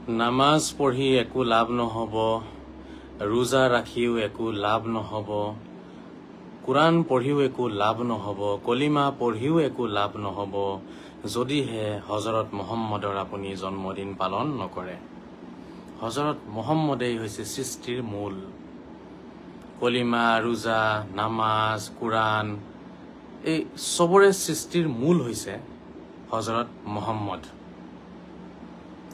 নামাজ পঢ়ি একো লাভ নহব, ৰোজা ৰাখিও একো লাভ নহব, কোৰাণ পঢ়িও একো লাভ নহব, কলিমা পঢ়িও একো লাভ নহব, যদিহে হজৰত মুহাম্মদৰ আপুনি জন্মদিন পালন নকৰে। হজৰত মুহাম্মদেই হৈছে সৃষ্টিৰ মূল। কলিমা, ৰোজা, নামাজ, কোৰাণ এই সবৰে সৃষ্টিৰ মূল হৈছে হজৰত মুহাম্মদ।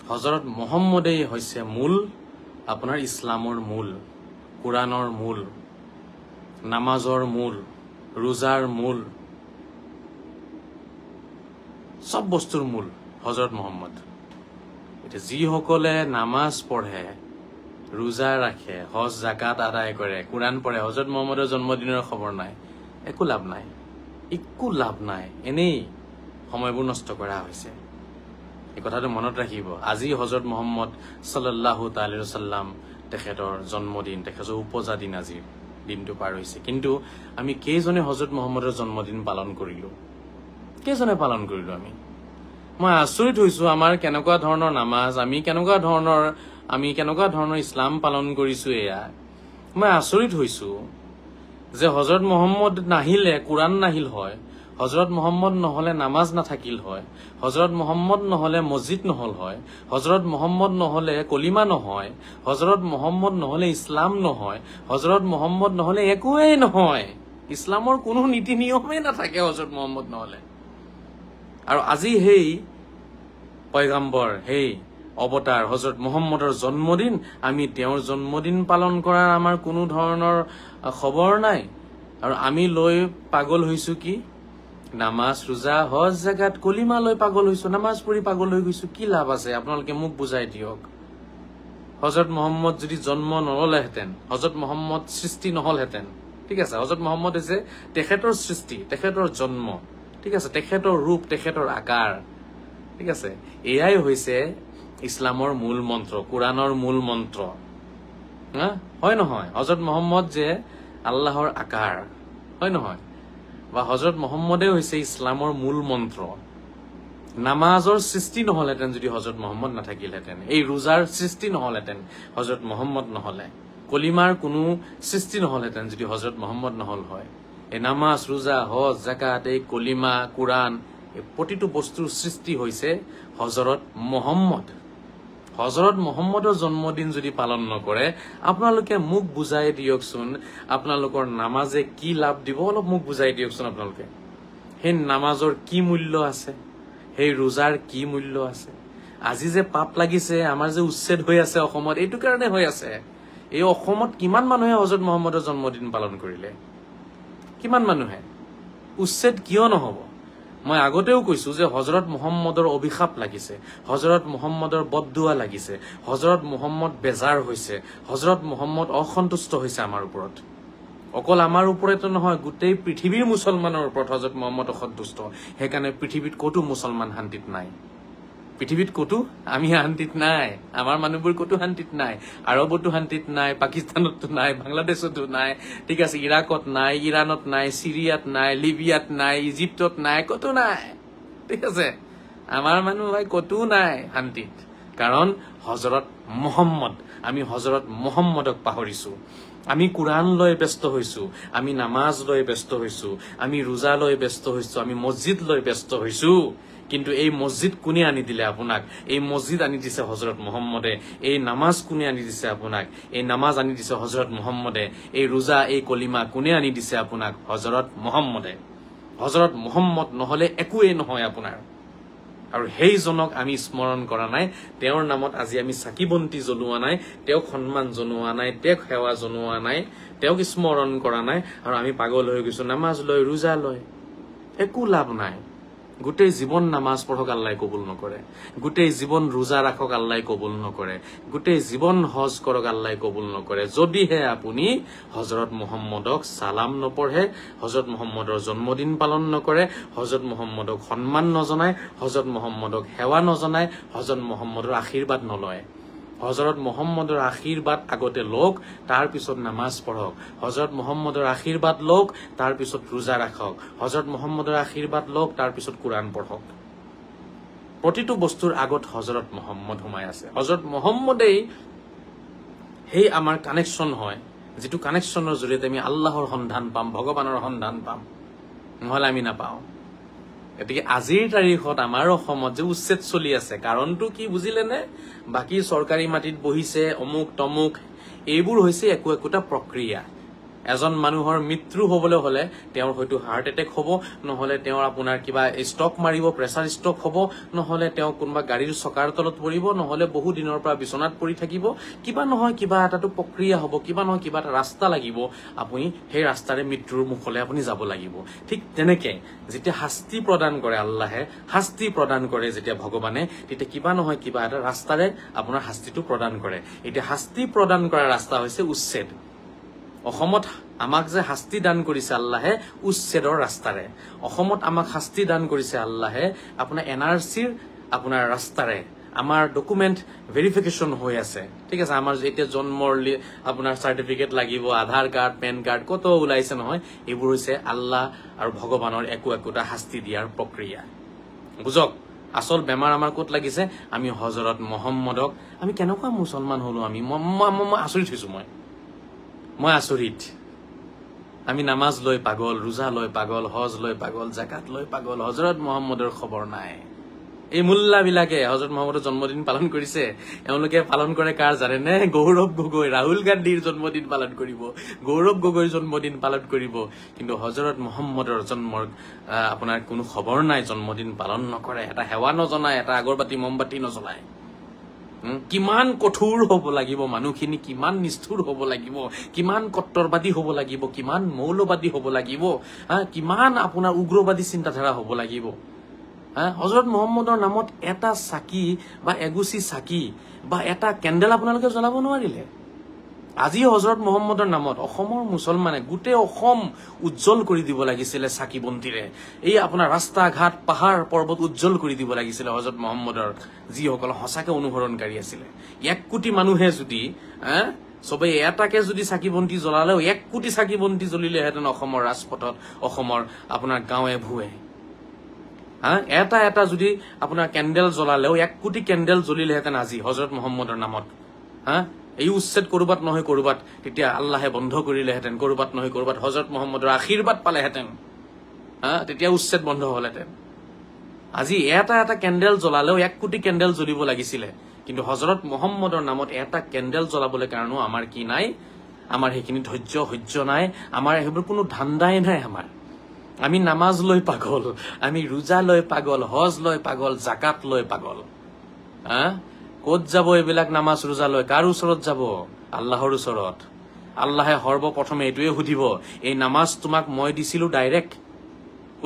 হজৰত মুহাম্মদেই হৈছে মূল, আপোনাৰ ইছলামৰ মূল, কোৰাণৰ মূল, নামাজৰ মূল, ৰোজাৰ মূল, সব বস্তুৰ মূল হজৰত মুহাম্মদ। এতিয়া যিসকলে নামাজ পঢ়ে, ৰোজা ৰাখে, হজ জাকাত আদায় কৰে, কোৰাণ পঢ়ে, হজৰত মুহাম্মদৰ জন্মদিনৰ খবৰ নাই, একো লাভ নাই, একো লাভ নাই, এনেই সময়বোৰ নষ্ট কৰা হৈছে। এই কথাটো মনত ৰাখিব। আজি হজৰত মুহাম্মদ সাল্লাল্লাহু তাআলা সাল্লাম তেখেতৰ জন্মদিন, তেখেতৰ উপজা দিন, আজিৰ দিনটো পাৰ হৈছে। কিন্তু আমি কেইজনে হজৰত মুহাম্মদৰ জন্মদিন পালন কৰিলো? কেইজনে পালন কৰিলো? মই আচৰিত হৈছো আমাৰ কেনেকুৱা ধৰণৰ নামাজ, আমি কেনেকুৱা ধৰণৰ ইছলাম পালন কৰিছো। এয়া মই আচৰিত হৈছো যে হজৰত মুহাম্মদ নাহিলে কোৰাণ নাহিল হয়, হজৰত মুহাম্মদ নহলে নামাজ নাথাকিল হয়, হজৰত মুহাম্মদ নহলে মছজিদ নহল হয়, হজৰত মুহাম্মদ নহলে কলিমা নহয়, হজৰত মুহাম্মদ নহলে ইছলাম নহয়, হজৰত মুহাম্মদ নহলে একোৱেই নহয়, ইছলামৰ কোনো নীতি নিয়মেই নাথাকে হজৰত মুহাম্মদ নহলে। আৰু আজি সেই পয়গাম্বৰ, সেই অৱতাৰ হজৰত মুহাম্মদৰ জন্মদিন, আমি তেওঁৰ জন্মদিন পালন কৰাৰ আমাৰ কোনো ধৰণৰ খবৰ নাই। আৰু আমি লৈ পাগল হৈছো কি? নামাজ, ৰোজা, হজ জাকাত, কলিমা লৈ পাগল হৈছো, নামাজ পঢ়ি পাগল হৈ গৈছো। কি লাভ আছে? আপোনালোকে মোক বুজাই দিয়ক। হজৰত মুহাম্মদ যদি জন্ম নললেহেঁতেন, হজৰত মুহাম্মদ সৃষ্টি নহলহেঁতেন, ঠিক আছে, হজৰত মুহাম্মদ হৈছে তেখেতৰ সৃষ্টি, তেখেতৰ জন্ম, ঠিক আছে, তেখেতৰ ৰূপ, তেখেতৰ আকাৰ, ঠিক আছে, এয়াই হৈছে ইছলামৰ মূল মন্ত্ৰ, কোৰাণৰ মূল মন্ত্ৰ, হয় নহয়? হজৰত মুহাম্মদ যে আল্লাহৰ আকাৰ, হয় নহয়? বা হজৰত মুহাম্মদে হৈছে ইছলামৰ মূল মন্ত্ৰ। নামাজৰ সৃষ্টি নহলহেঁতেন যদি হজৰত মুহাম্মদ নাথাকিলহেঁতেন, এই ৰোজাৰ সৃষ্টি নহলহেঁতেন হজৰত মুহাম্মদ নহলে, কলিমাৰ কোনো সৃষ্টি নহলহেঁতেন যদি হজৰত মুহাম্মদ নহল হয়। এই নামাজ, ৰোজা, হজ জাকাত, এই কলিমা, কোৰাণ, এই প্ৰতিটো বস্তুৰ সৃষ্টি হৈছে হজৰত মুহাম্মদ। হজৰত মুহাম্মদৰ জন্মদিন যদি পালন নকৰে, আপোনালোকে মোক বুজাই দিয়কচোন, আপোনালোকৰ নামাজে কি লাভ দিব? অলপ মোক বুজাই দিয়কচোন। আপোনালোকে সেই নামাজৰ কি মূল্য আছে? সেই ৰোজাৰ কি মূল্য আছে? আজি যে পাপ লাগিছে, আমাৰ যে উচ্ছেদ হৈ আছে অসমত, এইটো কাৰণে হৈ আছে। এই অসমত কিমান মানুহে হজৰত মুহাম্মদৰ জন্মদিন পালন কৰিলে? কিমান মানুহে? উচ্ছেদ কিয় নহব? মই আগতেও কৈছো যে হজৰত মুহাম্মদৰ অভিশাপ লাগিছে, হজৰত মুহাম্মদৰ বদদুৱা লাগিছে, হজৰত মুহাম্মদ বেজাৰ হৈছে, হজৰত মুহাম্মদ অসন্তুষ্ট হৈছে আমাৰ ওপৰত। অকল আমাৰ ওপৰতে নহয়, গোটেই পৃথিৱীৰ মুছলমানৰ ওপৰত হজৰত মুহাম্মদ অসন্তুষ্ট। সেইকাৰণে পৃথিৱীত ক'তো মুছলমান শান্তিত নাই। পৃথিৱীত ক'তো আমি শান্তিত নাই, আমাৰ মানুহবোৰ ক'তো শান্তিত নাই। আৰবতো শান্তিত নাই, পাকিস্তানতো নাই, বাংলাদেশতো নাই, ঠিক আছে, ইৰাকত নাই, ইৰাণত নাই, চিৰিয়াত নাই, লিবিয়াত নাই, ইজিপ্তত নাই, ক'তো নাই, ঠিক আছে। আমাৰ মানুহ ভাই ক'তো নাই শান্তিত, কাৰণ হজৰত মুহাম্মদ, আমি হজৰত মুহাম্মদক পাহৰিছো। আমি কোৰাণ লৈ ব্যস্ত হৈছো, আমি নামাজ লৈ ব্যস্ত হৈছো, আমি ৰোজা লৈ ব্যস্ত হৈছো, আমি মছজিদ লৈ ব্যস্ত হৈছো। কিন্তু এই মছজিদ কোনে আনি দিলে আপোনাক? এই মছজিদ আনি দিছে হজৰত মুহাম্মদে। এই নামাজ কোনে আনি দিছে আপোনাক? এই নামাজ আনি দিছে হজৰত মুহাম্মদে। এই ৰোজা, এই কলিমা কোনে আনি দিছে আপোনাক? হজৰত মুহাম্মদে। হজৰত মুহাম্মদ নহলে একোৱেই নহয় আপোনাৰ। আৰু সেইজনক আমি স্মৰণ কৰা নাই, তেওঁৰ নামত আজি আমি চাকি বন্তি জ্বলোৱা নাই, তেওঁক সন্মান জনোৱা নাই, তেওঁক সেৱা জনোৱা নাই, তেওঁক স্মৰণ কৰা নাই, আৰু আমি পাগল হৈ গৈছো নামাজ লৈ, ৰোজা লৈ। একো লাভ নাই। গোটেই জীৱন নামাজ পঢ়ক, আল্লাহ কবুল নকৰে। গোটেই জীৱন ৰোজা ৰাখক, আল্লাহ কবুল নকৰে। গোটেই জীৱন হজ কৰক, আল্লাহ কবুল নকৰে, যদিহে আপুনি হজৰত মুহাম্মদক সালাম নপঢ়ে, হজৰত মুহাম্মদৰ জন্মদিন পালন নকৰে, হজৰত মুহাম্মদক সন্মান নজনায়, হজৰত মুহাম্মদক সেৱা নজনায়, হজৰত মুহাম্মদৰ আশীৰ্বাদ নলয়। হজৰত মুহাম্মদৰ আশীৰ্বাদ আগতে লওক, তাৰ পিছত নামাজ পঢ়ক। হজৰত মুহাম্মদৰ আশীৰ্বাদ লওক, তাৰ পিছত ৰোজা ৰাখক। হজৰত মুহাম্মদৰ আশীৰ্বাদ লওক, তাৰ পিছত কোৰাণ পঢ়ক। প্ৰতিটো বস্তুৰ আগত হজৰত মহম্মদ সোমাই আছে হজৰত মহম্মদেই সেই আমাৰ কানেকশ্যন হয় যেটো কানেকশ্যনৰ জৰিয়তে আমি আল্লাহৰ সন্ধান পাম ভগৱানৰ সন্ধান পাম নহলে আমি নাপাওঁ এতিকে আজিৰ তাৰিখত আমাৰ অসমত যে উচ্ছেদ চলি আছে কাৰণটো কি বুজিলে নে বাকি চৰকাৰী মাটিত বহিছে অমুক তমুক এইবোৰ হৈছে একোটা প্ৰক্ৰিয়া এজন মানুহৰ মৃত্যু হ'বলৈ হলে তেওঁৰ হয়তো হাৰ্ট এটেক হ'ব নহলে তেওঁৰ আপোনাৰ কিবা ষ্টক মাৰিব প্ৰেছাৰ ষ্টক হ'ব নহলে তেওঁ কোনবা গাড়ীৰ চকাৰ তলত পৰিব নহলে বহু দিনৰ পৰা বিছনাত পৰি থাকিব কিবা নহয় কিবা এটাটো প্ৰক্ৰিয়া হ'ব কিবা নহয় কিবা এটা ৰাস্তা লাগিব আপুনি সেই ৰাস্তাৰে মৃত্যুৰ মুখলৈ আপুনি যাব লাগিব ঠিক তেনেকে যেতিয়া শাস্তি প্ৰদান কৰে আল্লাহে শাস্তি প্ৰদান কৰে যেতিয়া ভগৱানে তেতিয়া কিবা নহয় কিবা এটা ৰাস্তাৰে আপোনাৰ শাস্তিটো প্ৰদান কৰে এতিয়া শাস্তি প্ৰদান কৰা ৰাস্তা হৈছে উচ্ছেদ অসমত আমাক যে শাস্তি দান কৰিছে আল্লাহে উচ্ছেদৰ ৰাস্তাৰে অসমত আমাক শাস্তি দান কৰিছে আল্লাহে আপোনাৰ এনআৰচিৰ আপোনাৰ ৰাস্তাৰে আমাৰ ডকুমেন্ট ভেৰিফিকেশন হৈ আছে ঠিক আছে আমাৰ এতিয়া জন্মৰ আপোনাৰ সাৰ্টিফিকেট লাগিব আধাৰ কাৰ্ড পেন কাৰ্ড কত ওলাইছে নহয় এইবোৰ হৈছে আল্লাহ আৰু ভগৱানৰ একোটা শাস্তি দিয়াৰ প্ৰক্ৰিয়া বুজক আসল বেমাৰ আমাৰ কত লাগিছে আমি হযৰত মুহাম্মদক আমি কেনেকুৱা মুছলমান হলো আমি আচৰিত হৈছো মই আচৰিত আমি নামাজ লৈ পাগল ৰোজা লৈ পাগল হজ লৈ পাগল যাকাত লৈ পাগল হযৰত মুহাম্মদৰ খবৰ নাই এই মুল্লা বিলাকে হযৰত মুহাম্মদৰ জন্মদিন পালন কৰিছে এওঁলোকে পালন কৰে কাৰ জানে নে গৌৰৱ গগৈ ৰাহুল গান্ধীৰ জন্মদিন পালন কৰিব গৌৰৱ গগৈৰ জন্মদিন পালন কৰিব কিন্তু হযৰত মুহাম্মদৰ জন্মৰ আপোনাৰ কোনো খবৰ নাই জন্মদিন পালন নকৰে এটা হেৱা নজনায় এটা আগৰবাতি মমবাতি নজলায় কিমান কঠোৰ হ'ব লাগিব মানুহখিনি কিমান নিষ্ঠুৰ হ'ব লাগিব কিমান কট্টৰবাদী হ'ব লাগিব কিমান মৌলবাদী হ'ব লাগিব কিমান আপোনাৰ উগ্ৰবাদী চিন্তাধাৰা হ'ব লাগিব হযৰত মুহাম্মদৰ নামত এটা চাকি বা এগুছি চাকি বা এটা কেন্ডেল আপোনালোকে জ্বলাব নোৱাৰিলে আজি হযৰত মুহাম্মদৰ নামত অসমৰ মুছলমানে গোটেই অসম উজ্জ্বল কৰি দিব লাগিছিল চাকি বন্তিৰে এই আপোনাৰ ৰাস্তা ঘাট পাহাৰ পৰ্বত উজ্জ্বল কৰি দিব লাগিছিল হযৰত মুহাম্মদৰ যিসকল সঁচাকে অনুসৰণকাৰী আছিল 1 কোটি মানুহে যদি সবে এটাকে যদি চাকি বন্তি জ্বলালেও 1 কোটি চাকি বন্তি জ্বলিলেহেঁতেন অসমৰ ৰাজপথত অসমৰ আপোনাৰ গাঁৱে ভুৱে এটা যদি আপোনাৰ কেন্ডেল জ্বলালেও 1 কোটি কেন্ডেল জ্বলিলেহেঁতেন আজি হযৰত মুহাম্মদৰ নামত এই উচ্ছেদ কৰবাত নহয় কৰবাত তেতিয়া আল্লাহে বন্ধ কৰিলেহেঁতেন কৰবাত নহয় কৰবাত হযৰত মুহাম্মদৰ আশীৰ্বাদ পালেহেঁতেন তেতিয়া উচ্ছেদ বন্ধ হলহেঁতেন আজি এটা কেন্ডেল জ্বলালেও 1 কোটি কেন্ডেল জ্বলিব লাগিছিল কিন্তু হযৰত মুহাম্মদৰ নামত এটা কেন্ডেল জ্বলাবলৈ কাৰণো আমাৰ কি নাই আমাৰ হেখিনি ধৈৰ্য সহ্য নাই আমাৰ হেবোৰ কোনো ধান্দাই নাই আমাৰ আমি নামাজ লৈ পাগল আমি রোজা লৈ পাগল হজ লৈ পাগল যাকাত লৈ পাগল কত যাব এইবিলাক নামাজ রোজা লৈ কাৰ ওচৰত যাব আল্লাহৰ ওচৰত আল্লাহে সৰ্বপ্ৰথমে এইটোৱে সুধিব এই নামাজ তোমাক মই দিছিলো ডাইৰেক্ট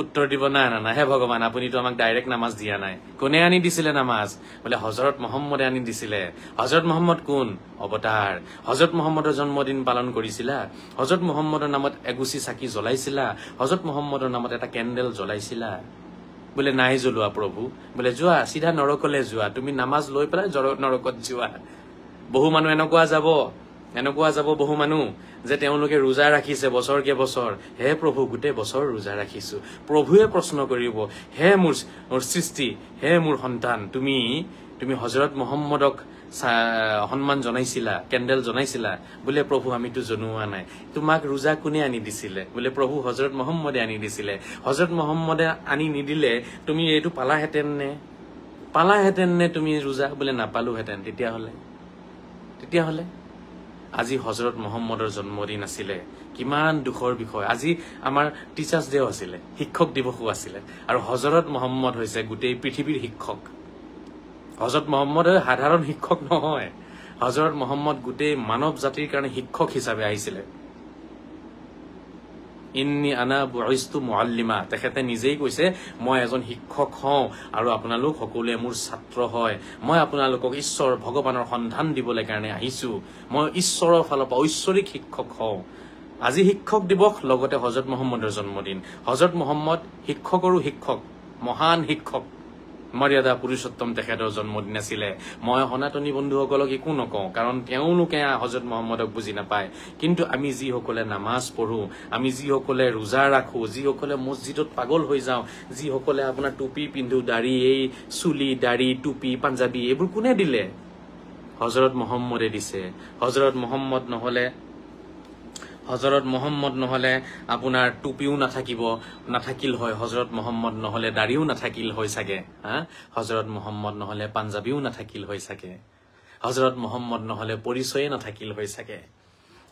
উত্তৰ দিব না না হে ভগৱান আপুনি তো আমাক ডাইৰেক্ট নামাজ দিয়া নাই কোনে আনি দিছিলে নামাজ বলে হযৰত মুহাম্মদে আনি দিছিলে হযৰত মুহাম্মদ কোন অৱতাৰ হযৰত মুহাম্মদৰ জন্মদিন পালন কৰিছিলা হযৰত মুহাম্মদৰ নামত এগুছি চাকি জ্বলাইছিলা হযৰত মুহাম্মদৰ নামত এটা কেন্ডেল জ্বলাইছিলা বলে নাই জ্বলোৱা প্ৰভু বলে যোৱা সিধা নৰকলে যোৱা তুমি নামাজ লৈ পেলাই নৰকত যোৱা বহু মানুহ এনেকুৱা যাব বহু মানুহ যে তেওঁলোকে ৰোজা ৰাখিছে বছৰকে বছৰ হে প্ৰভু গুটে বছৰ ৰোজা ৰাখিছো প্ৰভুৱে প্ৰশ্ন কৰিব হে মোৰ সৃষ্টি হে মোৰ সন্তান তুমি হযৰত মুহাম্মদক সন্মান জনাইছিলা কেন্ডেল জনাইছিলা বলে প্ৰভু আমিতো জনোৱা নাই তোমাক ৰোজা কোনে আনি দিছিলে বলে প্ৰভু হযৰত মুহাম্মদে আনি দিছিলে হযৰত মুহাম্মদে আনি নিদিলে তুমি এইটো পালাহেঁতেন নে তুমি ৰোজা বলে নাপালোহেঁতেন তেতিয়াহলে আজি হযৰত মুহাম্মদৰ জন্মদিন আছিলে কিমান দুখৰ বিষয় আজি আমাৰ টিচাৰ্স ডে আছিলে শিক্ষক দিৱসও আছিলে আৰু হযৰত মুহাম্মদ হৈছে গোটেই পৃথিৱীৰ শিক্ষক হযৰত মুহাম্মদ সাধাৰণ শিক্ষক নহয় হযৰত মুহাম্মদ গোটেই মানৱ জাতিৰ কাৰণে শিক্ষক হিচাপে আহিছিলে ইন্নী আনা বুইস্তু মুআল্লিমা তেখেতে নিজেই কৈছে মই এজন শিক্ষক হওঁ আৰু আপোনালোক সকলোৱে মোৰ ছাত্ৰ হয় মই আপোনালোকক ঈশ্বৰ ভগৱানৰ সন্ধান দিবলৈ কাৰণে আহিছো মই ঈশ্বৰৰ ফালৰ পৰা ঐশ্বৰিক শিক্ষক হওঁ আজি শিক্ষক দিৱস লগতে হযৰত মুহাম্মদৰ জন্মদিন হযৰত মুহাম্মদ শিক্ষকৰো শিক্ষক মহান শিক্ষক মৰ্যাদা পুৰুষোত্তম তেখেতৰ জন্মদিন আছিলে মই সনাতনী বন্ধুসকলক একো নকওঁ কাৰণ তেওঁলোকে হজৰত মহম্মদক বুজি নাপায় কিন্তু আমি যিসকলে নামাজ পঢ়ো আমি যিসকলে ৰোজা ৰাখো যিসকলে মছজিদত পাগল হৈ যাওঁ যিসকলে আপোনাৰ টুপি পিন্ধো দাড়ি এই চুলি দাড়ি টুপি পাঞ্জাবী এইবোৰ কোনে দিলে হজৰত মহম্মদে দিছে হজৰত মহম্মদ নহলে আপোনাৰ টুপিও নাথাকিল হয় হজৰত মহম্মদ নহলে দাড়িও নাথাকিল হয় চাগে হজৰত মহম্মদ নহলে পাঞ্জাবীও নাথাকিল হয় চাগে হজৰত মহম্মদ নহলে পৰিচয়ে নাথাকিল হয় চাগে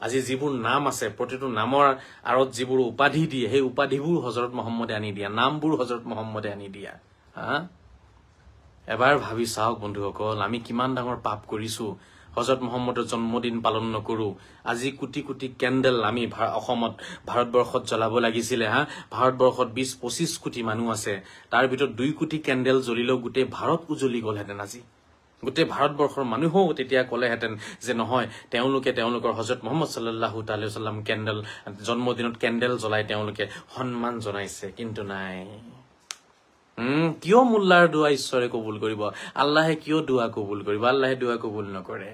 আজি যিবোৰ নাম আছে প্ৰতিটো নামৰ আৰত যিবোৰ উপাধি দিয়ে সেই উপাধিবোৰ হজৰত মহম্মদে আনি দিয়া নামবোৰ হজৰত মহম্মদে আনি দিয়া এবাৰ ভাবি চাওক বন্ধুসকল আমি কিমান ডাঙৰ পাপ কৰিছো হজৰত মহম্মদৰ জন্মদিন পালন নকৰো আজি কোটি কোটি কেন্ডেল আমি অসমত ভাৰতবৰ্ষত জ্বলাব লাগিছিলে ভাৰতবৰ্ষত 20-25 কোটি মানুহ আছে তাৰ ভিতৰত 2 কোটি কেন্ডেল জ্বলিলেও গোটেই ভাৰত উজ্বলি গলহেঁতেন আজি গোটেই ভাৰতবৰ্ষৰ মানুহও তেতিয়া ক'লেহেঁতেন যে নহয় তেওঁলোকে তেওঁলোকৰ হজৰত মহম্মদ সাল্লাল্লাহু তাআলা সাল্লাম কেন্ডেল জন্মদিনত কেন্ডেল জ্বলাই তেওঁলোকে সন্মান জনাইছে কিন্তু নাই কিয় মুল্লাৰ দোৱা ঈশ্বৰে কবুল কৰিব আল্লাহে কিয় দোৱা কবুল কৰিব আল্লাহে দোৱা কবুল নকৰে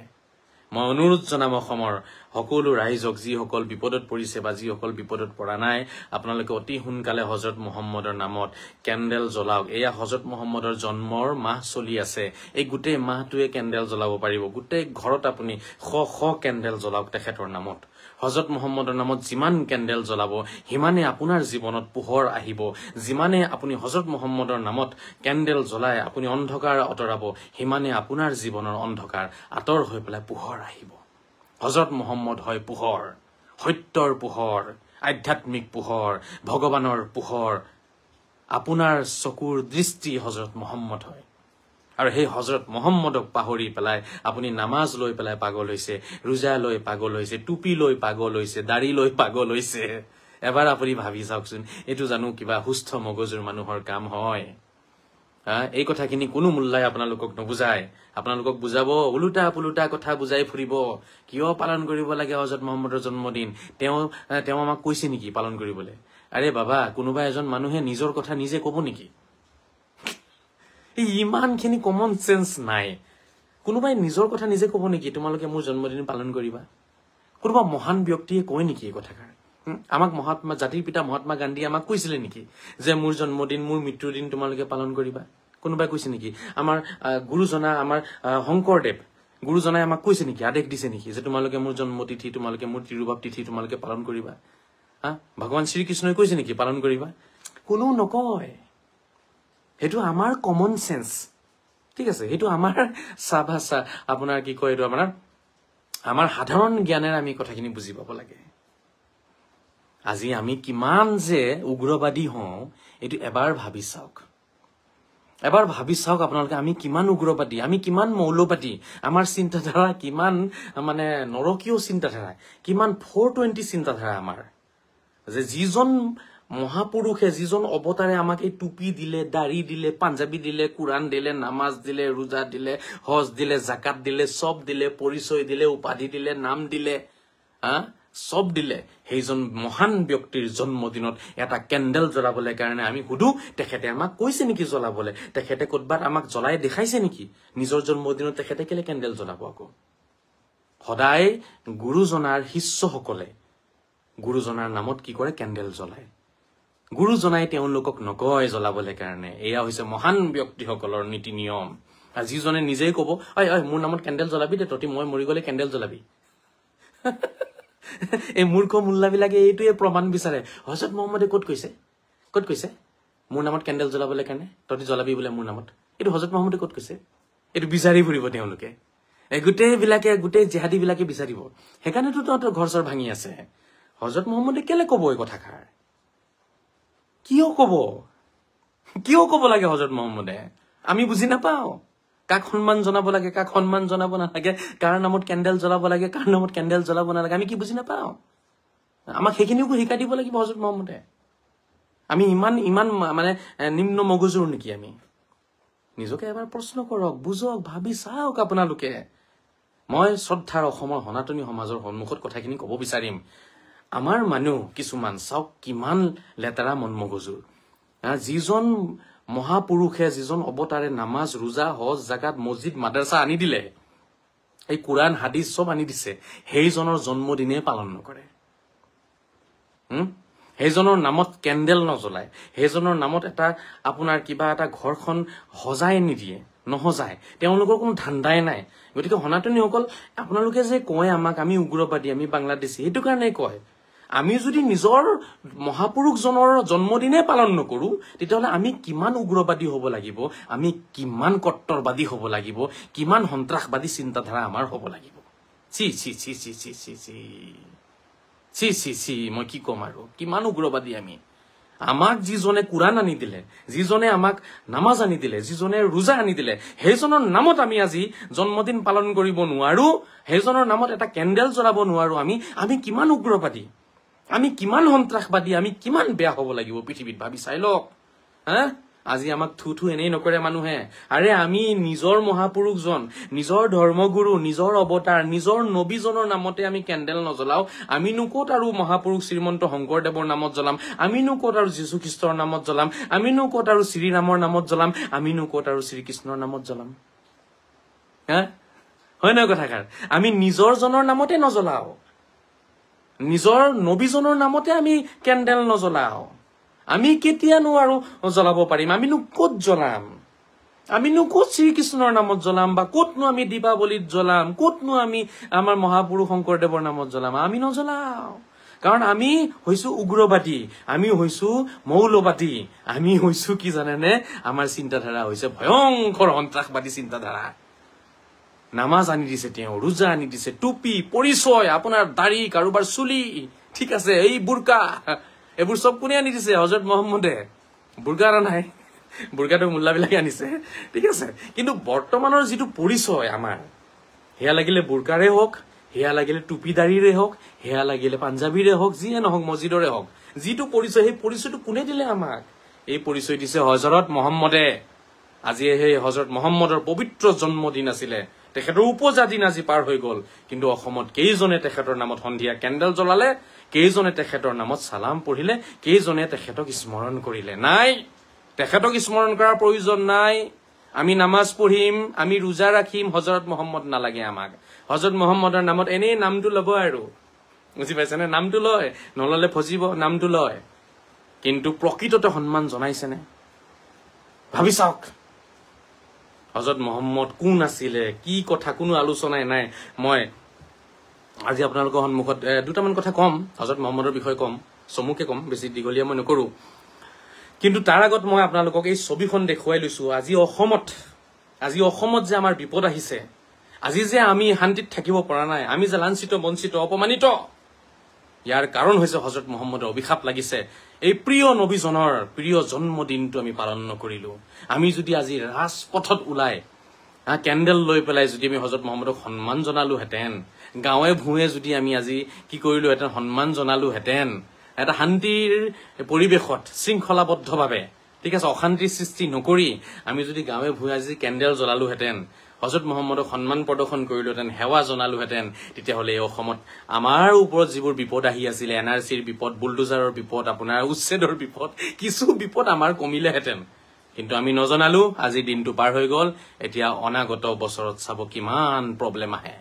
মই অনুৰোধ জনাম অসমৰ সকলো ৰাইজক যিসকল বিপদত পৰিছে বা যিসকল বিপদত পৰা নাই আপোনালোকে অতি সোনকালে হজৰত মহম্মদৰ নামত কেন্ডেল জ্বলাওক এয়া হজৰত মহম্মদৰ জন্মৰ মাহ চলি আছে এই গোটেই মাহটোৱে কেন্ডেল জ্বলাব পাৰিব গোটেই ঘৰত আপুনি শ কেন্ডেল জ্বলাওক তেখেতৰ নামত হজৰত মহম্মদৰ নামত যিমান কেন্ডেল জ্বলাব সিমানে আপোনাৰ জীৱনত পোহৰ আহিব যিমানে আপুনি হজৰত মহম্মদৰ নামত কেন্ডেল জ্বলাই আপুনি অন্ধকাৰ আঁতৰাব সিমানে আপোনাৰ জীৱনৰ অন্ধকাৰ আঁতৰ হৈ পেলাই পোহৰ আহিব হজৰত মহম্মদ হয় পোহৰ সত্যৰ পোহৰ আধ্যাত্মিক পোহৰ ভগৱানৰ পোহৰ আপোনাৰ চকুৰ দৃষ্টি হজৰত মহম্মদ হয় আৰু সেই হজৰত মহম্মদক পাহৰি পেলাই আপুনি নামাজ লৈ পেলাই পাগল হৈছে ৰোজা লৈ পাগল হৈছে টুপি লৈ পাগল হৈছে দাড়ি লৈ পাগল হৈছে এবাৰ আপুনি ভাবি চাওকচোন এইটো জানো কিবা সুস্থ মগজুৰ মানুহৰ কাম হয় এই কথাখিনি কোনো মুল্লাই আপোনালোকক নুবুজায় আপোনালোকক বুজাব উলুটা পুলুটা কথা বুজাই ফুৰিব কিয় পালন কৰিব লাগে হজৰত মহম্মদৰ জন্মদিন তেওঁ আমাক কৈছে নেকি পালন কৰিবলৈ আৰে বাবা কোনোবা এজন মানুহে নিজৰ কথা নিজে কব নেকি ইমানখিনি কমন সেন্স নাই কোনোবাই নিজৰ কথা নিজে কব নেকি তোমালোকে মোৰ জন্মদিন পালন কৰিবা কোনোবা মহান ব্যক্তিয়ে কয় নেকি এই কথাষাৰ আমাক জাতিৰ পিতা মহাত্মা গান্ধী আমাক কৈছিলে নেকি যে মোৰ জন্মদিন মোৰ মৃত্যুৰ দিন তোমালোকে পালন কৰিবা কোনোবাই কৈছে নেকি আমাৰ গুৰুজনা আমাৰ শংকৰদেৱ গুৰুজনাই আমাক কৈছে নেকি আদেশ দিছে নেকি যে তোমালোকে মোৰ জন্মতিথি তোমালোকে মোৰ তিৰুভাৱ তিথি তোমালোকে পালন কৰিবা ভগৱান শ্ৰীকৃষ্ণই কৈছে নেকি পালন কৰিবা কোনো নকয় সেইটো আমাৰ কমন সেন্স ঠিক আছে সেইটো আমাৰ সাভাষা আপোনাৰ কি কয় এইটো আমাৰ সাধাৰণ জ্ঞানেৰে আমি কথাখিনি বুজি পাব লাগে আজি আমি কিমান যে উগ্ৰবাদী হওঁ এইটো এবাৰ ভাবি চাওক আপোনালোকে আমি কিমান উগ্ৰবাদী আমি কিমান মৌলবাদী আমাৰ চিন্তাধাৰা কিমান মানে নৰকীয় চিন্তাধাৰা কিমান 420 চিন্তাধাৰা আমাৰ যে যিজন মহাপুৰুষে যিজন অৱতাৰে আমাক এই টুপি দিলে দাড়ি দিলে পাঞ্জাবী দিলে কুৰাণ দিলে নামাজ দিলে ৰোজা দিলে হজ দিলে জাকাত দিলে সব দিলে পৰিচয় দিলে উপাধি দিলে নাম দিলে সব দিলে সেইজন মহান ব্যক্তিৰ জন্মদিনত এটা কেন্ডেল জ্বলাবলৈ কাৰণে আমি সুধো তেখেতে আমাক কৈছে নেকি জ্বলাবলৈ তেখেতে ক'ৰবাত আমাক জ্বলাই দেখাইছে নেকি নিজৰ জন্মদিনত তেখেতে কেলে কেন্ডেল জ্বলাব আকৌ সদায় গুৰুজনাৰ শিষ্যসকলে গুৰুজনাৰ নামত কি কৰে কেন্ডেল জ্বলায় গুৰুজনাই তেওঁলোকক নকয় জ্বলাবলৈ কাৰণে এয়া হৈছে মহান ব্যক্তিসকলৰ নীতি নিয়ম আৰু যিজনে নিজেই ক'ব ঐ মোৰ নামত কেন্ডেল জ্বলাবি দে তই মই মৰি গ'লে কেন্ডেল জ্বলাবি এই মূৰ্খ মুল্লাবিলাকে এইটোৱে প্ৰমাণ বিচাৰে হজৰত মহম্মদে ক'ত কৈছে মোৰ নামত কেন্ডেল জ্বলাবলৈ কাৰণে তই জ্বলাবি বোলে মোৰ নামত এইটো হজৰত মহম্মদে ক'ত কৈছে এইটো বিচাৰি ফুৰিব তেওঁলোকে গোটেই জেহাদী বিলাকে বিচাৰিব সেইকাৰণেতো তহঁতৰ ঘৰ চৰ ভাঙি আছে হজৰত মহম্মদে কেলে ক'ব এই কথাষাৰ কিয় ক'ব লাগে হজৰত মহম্মদে আমি বুজি নাপাওঁ কাক সন্মান জনাব লাগে কাক সন্মান জনাব নালাগে কাৰ নামত কেন্ডেল জ্বলাব লাগে কাৰ নামত কেন্ডেল জ্বলাব নালাগে আমি কি বুজি নাপাওঁ আমাক সেইখিনিও শিকাই দিব লাগিব হজৰত মহম্মদে আমি ইমান মানে নিম্ন মগজুৰ নেকি আমি নিজকে এবাৰ প্ৰশ্ন কৰক বুজক ভাবি চাওক আপোনালোকে মই শ্ৰদ্ধাৰ অসমৰ সনাতনী সমাজৰ সন্মুখত কথাখিনি ক'ব বিচাৰিম আমাৰ মানুহ কিছুমান চাওক কিমান লেতেৰা মন মগজুৰ যিজন মহাপুৰুষে যিজন অৱতাৰে নামাজ ৰোজা হজ জাকাত মছজিদ মাদ্ৰাছা আনি দিলে এই কোৰআন হাদিছ সব আনি দিছে সেইজনৰ জন্মদিনে পালন নকৰে সেইজনৰ নামত কেণ্ডেল নজ্বলায় সেইজনৰ নামত এটা আপোনাৰ কিবা এটা ঘৰখন সজাই নিদিয়ে নহজায় তেওঁলোকৰ কোনো ধান্দাই নাই গতিকে সনাতনীসকল আপোনালোকে যে কয় আমাক আমি উগ্ৰবাদী আমি বাংলাদেশী সেইটো কাৰণে কয় আমি যদি নিজৰ মহাপুৰুষজনৰ জন্মদিনে পালন নকৰো তেতিয়াহ'লে আমি কিমান উগ্ৰবাদী হ'ব লাগিব আমি কিমান কট্টৰবাদী হ'ব লাগিব কিমান সন্ত্ৰাসবাদী চিন্তাধাৰা আমাৰ হ'ব লাগিব C C C C C C C C C C মই কি ক'ম আৰু কিমান উগ্ৰবাদী আমি আমাক যিজনে কোৰআন আনি দিলে যিজনে আমাক নামাজ আনি দিলে যিজনে ৰোজা আনি দিলে সেইজনৰ নামত আমি আজি জন্মদিন পালন কৰিব নোৱাৰো সেইজনৰ নামত এটা কেণ্ডেল জ্বলাব নোৱাৰো আমি কিমান উগ্ৰবাদী আমি কিমান সন্ত্ৰাসবাদী আমি কিমান বেয়া হ'ব লাগিব পৃথিৱীত ভাবি চাই লওক হা আজি আমাক থু এনেই নকৰে মানুহে আৰে আমি নিজৰ মহাপুৰুষজন নিজৰ ধৰ্মগুৰু নিজৰ অৱতাৰ নিজৰ নবীজনৰ নামতে আমি কেণ্ডেল নজ্বলাও আমিনো ক'ত আৰু মহাপুৰুষ শ্ৰীমন্ত শংকৰদেৱৰ নামত জ্বলাম আমিনো ক'ত আৰু যীশুখ্ৰীষ্টৰ নামত জ্বলাম আমিনো ক'ত আৰু শ্ৰীৰামৰ নামত জ্বলাম আমিনো ক'ত আৰু শ্ৰীকৃষ্ণৰ নামত জ্বলাম হা হয় নহয় কথাষাৰ আমি নিজৰজনৰ নামতে নজ্বলাও নিজৰ নবীজনৰ নামতে আমি কেণ্ডেল নজ্বলাও আমি কেতিয়ানো আৰু জ্বলাব পাৰিম আমিনো ক'ত জ্বলাম আমিনো ক'ত শ্ৰীকৃষ্ণৰ নামত জ্বলাম বা ক'তনো আমি দীপাৱলীত জ্বলাম ক'তনো আমি আমাৰ মহাপুৰুষ শংকৰদেৱৰ নামত জ্বলাম আমি নজ্বলাও কাৰণ আমি হৈছো উগ্ৰবাদী আমি হৈছো মৌলবাদী আমি হৈছো কি জানেনে আমাৰ চিন্তাধাৰা হৈছে ভয়ংকৰ সন্ত্ৰাসবাদী চিন্তাধাৰা নামাজ আনি দিছে তেওঁ ৰোজা আনি দিছে টুপি পৰিচয় আপোনাৰ দাড়ি কাৰোবাৰ চুলি ঠিক আছে এই বুৰকা এইবোৰ সব কোনে আনি দিছে হযৰত মুহাম্মদে বুৰকা আনা নাই বুৰকাটো মুল্লাবিলাকে আনিছে ঠিক আছে কিন্তু বৰ্তমানৰ যিটো পৰিচয় আমাৰ হেয়া লাগিলে বুৰকাৰে হওক হেয়া লাগিলে টুপি দাড়িৰে হওক হেয়া লাগিলে পাঞ্জাবীৰে হওক যিয়ে নহওক মছজিদৰে হওক যিটো পৰিচয় সেই পৰিচয়টো কোনে দিলে আমাক এই পৰিচয় দিছে হযৰত মুহাম্মদে আজি সেই হযৰত মুহাম্মদৰ পবিত্ৰ জন্মদিন আছিলে তেখেতৰ উপজা দিন আজি পাৰ হৈ গল কিন্তু অসমত কেইজনে তেখেতৰ নামত সন্ধিয়া কেণ্ডেল জ্বলালে কেইজনে তেখেতৰ নামত সালাম পঢ়িলে কেইজনে তেখেতক স্মৰণ কৰিলে নাই তেখেতক স্মৰণ কৰাৰ প্ৰয়োজন নাই আমি নামাজ পঢ়িম আমি ৰোজা ৰাখিম হযৰত মুহাম্মদ নালাগে আমাক হযৰত মুহাম্মদৰ নামত এনেই নামটো ল'ব আৰু বুজি পাইছেনে নামটো লয় নললে ফজিব নামটো লয় কিন্তু প্ৰকৃততে সন্মান জনাইছেনে ভাবি চাওক হযৰত মুহাম্মদ কোন আছিলে কি কথা কোনো আলোচনাই নাই মই আজি আপোনালোকৰ সন্মুখত দুটামান কথা কম হযৰত মুহাম্মদৰ বিষয়ে কম চমুকে কম বেছি দীঘলীয়া মই নকৰো কিন্তু তাৰ আগত মই আপোনালোকক এই ছবিখন দেখুৱাই লৈছো আজি অসমত যে আমাৰ বিপদ আহিছে আজি যে আমি শান্তিত থাকিব পৰা নাই আমি যে লাঞ্ছিত বঞ্চিত অপমানিত ইয়াৰ কাৰণ হৈছে হযৰত মুহাম্মদৰ অভিশাপ লাগিছে এই প্ৰিয় নবীজনৰ প্ৰিয় জন্মদিনটো আমি পালন নকৰিলো আমি যদি আজি ৰাজপথত ওলাই কেণ্ডেল লৈ পেলাই যদি আমি হযৰত মুহাম্মদক সন্মান জনালোহেঁতেন গাঁৱে ভূঁৱে যদি আমি আজি কি কৰিলোহেঁতেন সন্মান জনালোহেঁতেন এটা শান্তিৰ পৰিৱেশত শৃংখলাবদ্ধভাৱে ঠিক আছে অশান্তিৰ সৃষ্টি নকৰি আমি যদি গাঁৱে ভূঁৱে আজি কেণ্ডেল জ্বলালোহেঁতেন হযৰত মুহাম্মদক সন্মান প্ৰদৰ্শন কৰিলোহেঁতেন সেৱা জনালোহেঁতেন তেতিয়াহ'লে এই অসমত আমাৰ ওপৰত যিবোৰ বিপদ আহি আছিলে NRCৰ বিপদ বুলডোজাৰৰ বিপদ আপোনাৰ উচ্ছেদৰ বিপদ কিছু বিপদ আমাৰ কমিলেহেঁতেন কিন্তু আমি নজনালো আজি দিনটো পাৰ হৈ গল এতিয়া অনাগত বছৰত চাব কিমান প্ৰব্লেম আহে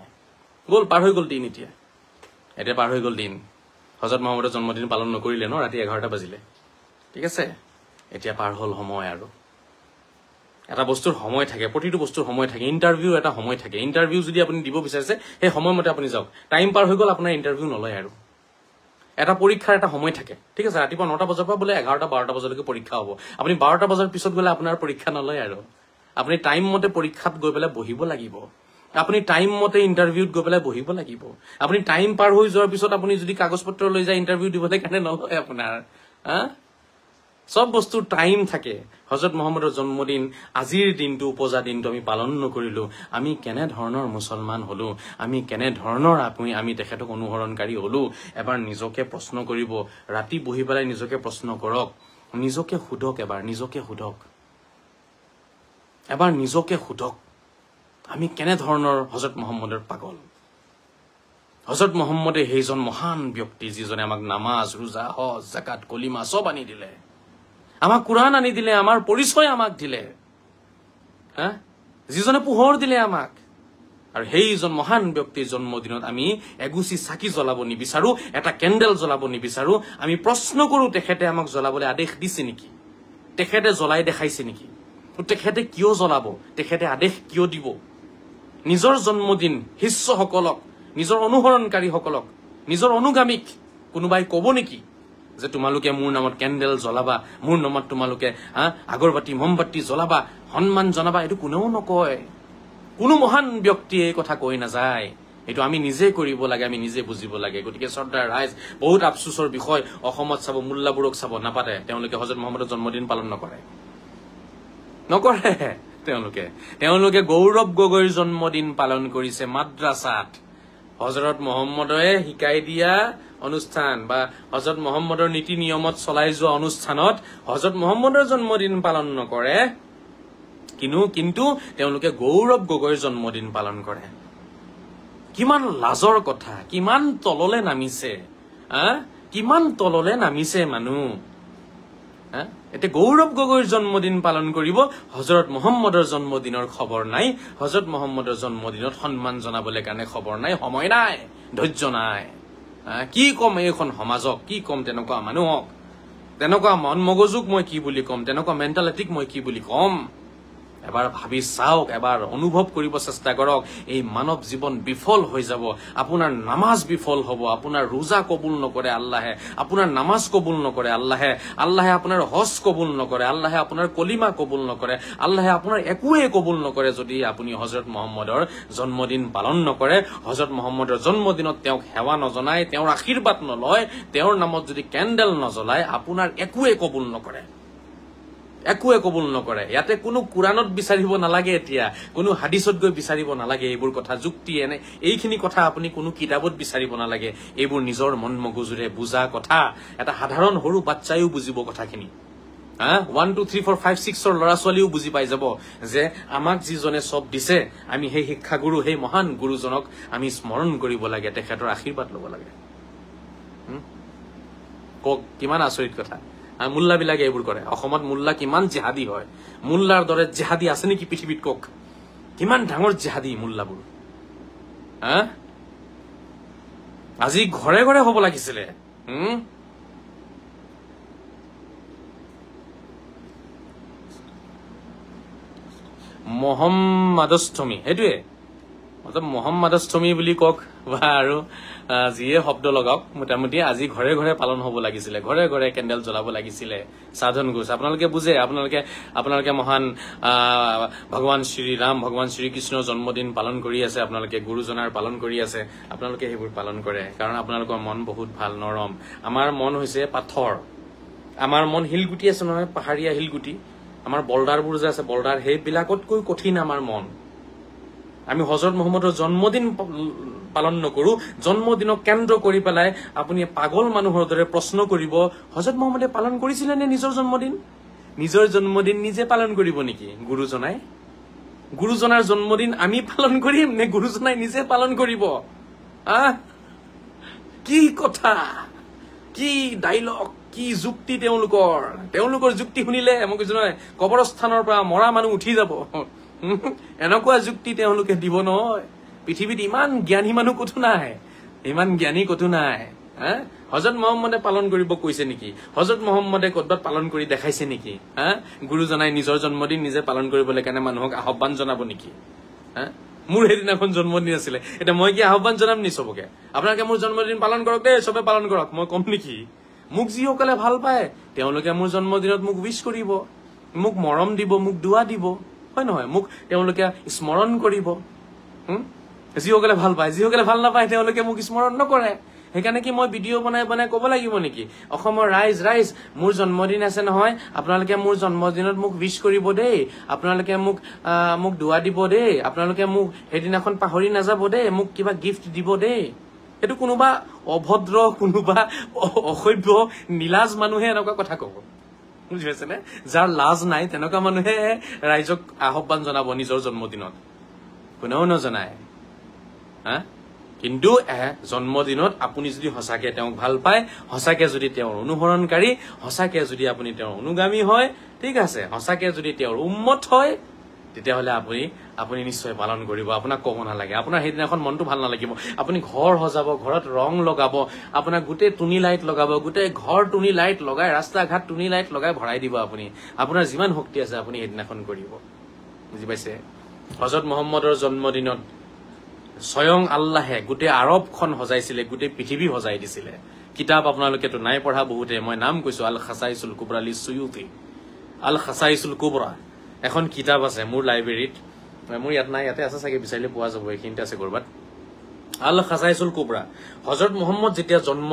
গল পাৰ হৈ গল দিন এতিয়া পাৰ হৈ গল দিন হযৰত মুহাম্মদৰ জন্মদিন পালন নকৰিলে ন ৰাতি 11টা বাজিলে ঠিক আছে এতিয়া পাৰ হল সময় আৰু এটা বস্তুৰ সময় থাকে প্ৰতিটো বস্তুৰ সময় থাকে ইন্টাৰভিউ এটা সময় থাকে ইন্টাৰভিউ যদি আপুনি দিব বিচাৰিছে সেই সময়মতে আপুনি যাওক টাইম পাৰ হৈ গল আপোনাৰ ইন্টাৰভিউ নলয় আৰু এটা পৰীক্ষাৰ এটা সময় থাকে ঠিক আছে ৰাতিপুৱা 9টা বজাৰ পৰা বোলে 11টা 12টা বজালৈকে পৰীক্ষা হ'ব আপুনি 12টা বজাৰ পিছত গলে আপোনাৰ পৰীক্ষা নলয় আৰু আপুনি টাইম মতে পৰীক্ষাত গৈ পেলাই বহিব লাগিব আপুনি টাইম মতে ইন্টাৰভিউত গৈ পেলাই বহিব লাগিব আপুনি টাইম পাৰ হৈ যোৱাৰ পিছত আপুনি যদি কাগজ পত্ৰ লৈ যায় ইন্টাৰভিউ দিবলৈ কাৰণে নলয় আপোনাৰ সব বস্তুৰ টাইম থাকে হযৰত মুহাম্মদৰ জন্মদিন আজিৰ দিনটো উপজা দিনটো আমি পালন নকৰিলো আমি কেনে ধৰণৰ মুছলমান হলো আমি কেনে ধৰণৰ আমি তেখেতক অনুসৰণকাৰী হলো এবাৰ নিজকে প্ৰশ্ন কৰিব ৰাতি বহি পেলাই নিজকে প্ৰশ্ন কৰক নিজকে সুধক এবাৰ নিজকে সুধক আমি কেনে ধৰণৰ হযৰত মুহাম্মদৰ পাগল হযৰত মুহাম্মদে সেইজন মহান ব্যক্তি যিজনে আমাক নামাজ ৰোজা হজ জাকাত কলিমা সব আনি দিলে আমাক কোৰআন আনি দিলে, আমাৰ পৰিচয় আমাক দিলে, যিজনে পোহৰ দিলে আমাক। আৰু সেইজন মহান ব্যক্তিৰ জন্মদিনত আমি এগুচি চাকি জ্বলাব নিবিচাৰো, এটা কেণ্ডেল জ্বলাব নিবিচাৰো। আমি প্ৰশ্ন কৰো, তেখেতে আমাক জ্বলাবলৈ আদেশ দিছে নেকি? তেখেতে জ্বলাই দেখাইছে নেকি? তেখেতে কিয় জ্বলাব? তেখেতে আদেশ কিয় দিব? নিজৰ জন্মদিন শিষ্যসকলক, নিজৰ অনুসৰণকাৰীসকলক, নিজৰ অনুগামীক কোনোবাই কব নেকি যে তোমালোকে মোৰ নামত কেণ্ডেল জ্বলাবা, মোৰ নামত তোমালোকে আগৰবাতি মমবাতি জ্বলাবা, সন্মান জনাবা? এইটো কোনেও নকয়। কোনো মহান ব্যক্তিয়ে এই কথা কৈ নাযায়। এইটো আমি নিজে কৰিব লাগে, আমি নিজে বুজিব লাগে। গতিকে শ্ৰদ্ধাৰ ৰাইজ, বহুত আফচোচৰ বিষয়, অসমত চাব মোল্লাবোৰক চাব নাপাতে, তেওঁলোকে হজৰত মহম্মদৰ জন্মদিন পালন নকৰে। তেওঁলোকে গৌৰৱ গগৈৰ জন্মদিন পালন কৰিছে মাদ্ৰাছাত। হজৰত মহম্মদে শিকাই দিয়া অনুষ্ঠান বা হজৰত মহম্মদৰ নীতি নিয়মত চলাই যোৱা অনুষ্ঠানত হজৰত মহম্মদৰ জন্মদিন পালন নকৰে, কিন্তু তেওঁলোকে গৌৰৱ গগৈৰ জন্মদিন পালন কৰে। কিমান লাজৰ কথা, কিমান তললে নামিছে, কিমান তললে নামিছে মানুহ। এতিয়া গৌৰৱ গগৈৰ জন্মদিন পালন কৰিব, হজৰত মহম্মদৰ জন্মদিনৰ খবৰ নাই, হজৰত মহম্মদৰ জন্মদিনত সন্মান জনাবলৈ কাৰণে খবৰ নাই, সময় নাই, ধৈৰ্য নাই। কি কম এইখন সমাজক, কি কম তেনেকুৱা মানুহক, তেনেকুৱা মন মগজুক মই কি বুলি কম, তেনেকুৱা মেণ্টেলিটিক মই কি বুলি কম? এবাৰ ভাবি চাওক, এবাৰ অনুভৱ কৰিব চেষ্টা কৰক। এই মানৱ জীৱন বিফল হৈ যাব, আপোনাৰ নামাজ বিফল হব, আপোনাৰ ৰোজা কবুল নকৰে আল্লাহে, আপোনাৰ নামাজ কবুল নকৰে আল্লাহে, আল্লাহে আপোনাৰ হজ কবুল নকৰে, আল্লাহে আপোনাৰ কলিমা কবুল নকৰে, আল্লাহে আপোনাৰ একোৱে কবুল নকৰে যদি আপুনি হজৰত মহম্মদৰ জন্মদিন পালন নকৰে। হজৰত মহম্মদৰ জন্মদিনত তেওঁক সেৱা নজনায়, তেওঁৰ আশীৰ্বাদ নলয়, তেওঁৰ নামত যদি কেণ্ডেল নজ্বলায়, আপোনাৰ একোৱে কবুল নকৰে, একোৱে কবুল নকৰে। ইয়াতে কোনো কোৰআনত বিচাৰিব নালাগে, এতিয়া কোনো হাদিছত গৈ বিচাৰিব নালাগে এইবোৰ কথা, যুক্তি এনে এইখিনি কথা আপুনি কোনো কিতাপত বিচাৰিব নালাগে। এইবোৰ নিজৰ মন মগজুৰে বুজা কথা, এটা সাধাৰণ সৰু বাচ্চাইও বুজিব কথাখিনি। 1 2 3 4 5 6ৰ ল'ৰা ছোৱালীও বুজি পাই যাব যে আমাক যিজনে চব দিছে, আমি সেই শিক্ষাগুৰু, সেই মহান গুৰুজনক আমি স্মৰণ কৰিব লাগে, তেখেতৰ আশীৰ্বাদ ল'ব লাগে। কওক, কিমান আচৰিত কথা। মোল্লাবিলাকে এইবোৰ কৰে। অসমত মোল্লা কিমান জেহাদী হয়, মোল্লাৰ দৰে জেহাদী আছে নেকি পৃথিৱীত? কওক, কিমান ডাঙৰ জেহাদী মোল্লাবোৰ। আজি ঘৰে ঘৰে হব লাগিছিলে। মহম্মদস্থমী, সেইটোৱে মহম্মদস্থমী বুলি কওক বা আৰু যিয়ে শব্দ লগাওক, মোটামুটি আজি ঘৰে ঘৰে পালন হব লাগিছিলে, ঘৰে ঘৰে কেণ্ডেল জ্বলাব লাগিছিলে। সাধন ঘোষ, আপোনালোকে বুজে, আপোনালোকে মহান ভগৱান শ্ৰীৰাম, ভগৱান শ্ৰীকৃষ্ণৰ জন্মদিন পালন কৰি আছে, আপোনালোকে গুৰুজনাৰ পালন কৰি আছে, আপোনালোকে সেইবোৰ পালন কৰে কাৰণ আপোনালোকৰ মন বহুত ভাল, নৰম। আমাৰ মন হৈছে পাথৰ, আমাৰ মন শিলগুটি আছে নহয়, পাহাৰীয়া শিলগুটি, আমাৰ বল্ডাৰবোৰ যে আছে, বল্ডাৰ, সেইবিলাকতকৈ কঠিন আমাৰ মন। আমি হজৰত মহম্মদৰ জন্মদিন পালন নকৰো, জন্মদিনক কেন্দ্ৰ কৰি পেলাই আপুনি পাগল মানুহৰ দৰে প্ৰশ্ন কৰিব, হজৰত মহম্মদে পালন কৰিছিলে নে নিজৰ জন্মদিন? নিজৰ জন্মদিন নিজে পালন কৰিব নেকি গুৰুজনাই? গুৰুজনাৰ জন্মদিন আমি পালন কৰিম নে গুৰুজনাই নিজে পালন কৰিব? কি কথা, কি ডাইলগ, কি যুক্তি তেওঁলোকৰ যুক্তি শুনিলে মোক নহয় কবৰস্থানৰ পৰা মৰা মানুহ উঠি যাব। এনেকুৱা যুক্তি তেওঁলোকে দিব নহয়। পৃথিৱীত ইমান জ্ঞানী মানুহ কতো নাই, ইমান জ্ঞানী কতো নাই। হজৰত মহম্মদে পালন কৰিব কৈছে নেকি? হজৰত মহম্মদে ক'ৰবাত পালন কৰি দেখাইছে নেকি? গুৰুজনাই নিজৰ জন্মদিন নিজে পালন কৰিবলৈ কাৰণে মানুহক আহ্বান জনাব নেকি? মোৰ সেইদিনাখন জন্মদিন আছিলে, এতিয়া মই কি আহ্বান জনাম নি চবকে? আপোনালোকে মোৰ জন্মদিন পালন কৰক দেই, চবে পালন কৰক, মই কম নেকি? মোক যিসকলে ভাল পায় তেওঁলোকে মোৰ জন্মদিনত মোক উইশ কৰিব, মোক মৰম দিব, মোক দুৱা দিব, হয় নহয়? মোক তেওঁলোকে স্মৰণ কৰিব। যিসকলে ভাল পায়, যিসকলে ভাল নাপায় তেওঁলোকে মোক স্মৰণ নকৰে। সেইকাৰণে কি মই ভিডিঅ' বনাই ক'ব লাগিব নেকি অসমৰ ৰাইজ মোৰ জন্মদিন আছে নহয়, আপোনালোকে মোৰ জন্মদিনত মোক উইশ কৰিব দেই, আপোনালোকে মোক দুৱা দিব দেই, আপোনালোকে মোক সেইদিনাখন পাহৰি নাযাব দেই, মোক কিবা গিফ্ট দিব দেই। সেইটো কোনোবা অভদ্ৰ, কোনোবা অসভ্য নীলাজ মানুহে এনেকুৱা কথা কব, বুজি পাইছেনে? যাৰ লাজ নাই তেনেকুৱা মানুহে ৰাইজক আহ্বান জনাব নিজৰ জন্মদিনত, কোনেও নজনায়। কিন্তু জন্মদিনত আপুনি যদি সঁচাকে তেওঁক ভাল পায়, সঁচাকে যদি তেওঁৰ অনুসৰণকাৰী, সঁচাকে যদি আপুনি তেওঁৰ অনুগামী হয়, ঠিক আছে, সঁচাকে যদি তেওঁৰ উম্মত হয়, তেতিয়াহ'লে আপুনি নিশ্চয় পালন কৰিব। আপোনাক ক'ব নালাগে। আপোনাৰ সেইদিনাখন মনটো ভাল নালাগিব। আপুনি ঘৰ সজাব, ঘৰত ৰং লগাব, আপোনাৰ গোটেই টুনি লাইট লগাব, গোটেই ঘৰ টুনি লাইট লগাই, ৰাস্তা ঘাট টুনি লাইট লগাই ভৰাই দিব আপুনি। আপোনাৰ যিমান শক্তি আছে আপুনি সেইদিনাখন কৰিব। বুজি পাইছে? হজৰত মহম্মদৰ জন্মদিনত স্বয়ং আল্লাহে গোটেই আৰবখন সজাইছিলে, গোটেই পৃথিৱী সজাই দিছিলে। কিতাপ আপোনালোকেতো নাই পঢ়া বহুতে, মই নাম কৈছো, আল খাছাইছুল কুবৰা লি সুয়ুতি। আল খাছাইছুল কুবৰা এখন কিতাপ আছে মোৰ লাইব্ৰেৰীত, মোৰ ইয়াত নাই, ইয়াতে আছে চাগে, বিচাৰিলে পোৱা যাব, এইখিনিতে আছে কৰবাত। আল খাছাইছুল কুবৰা। হজৰত মহম্মদ যেতিয়া জন্ম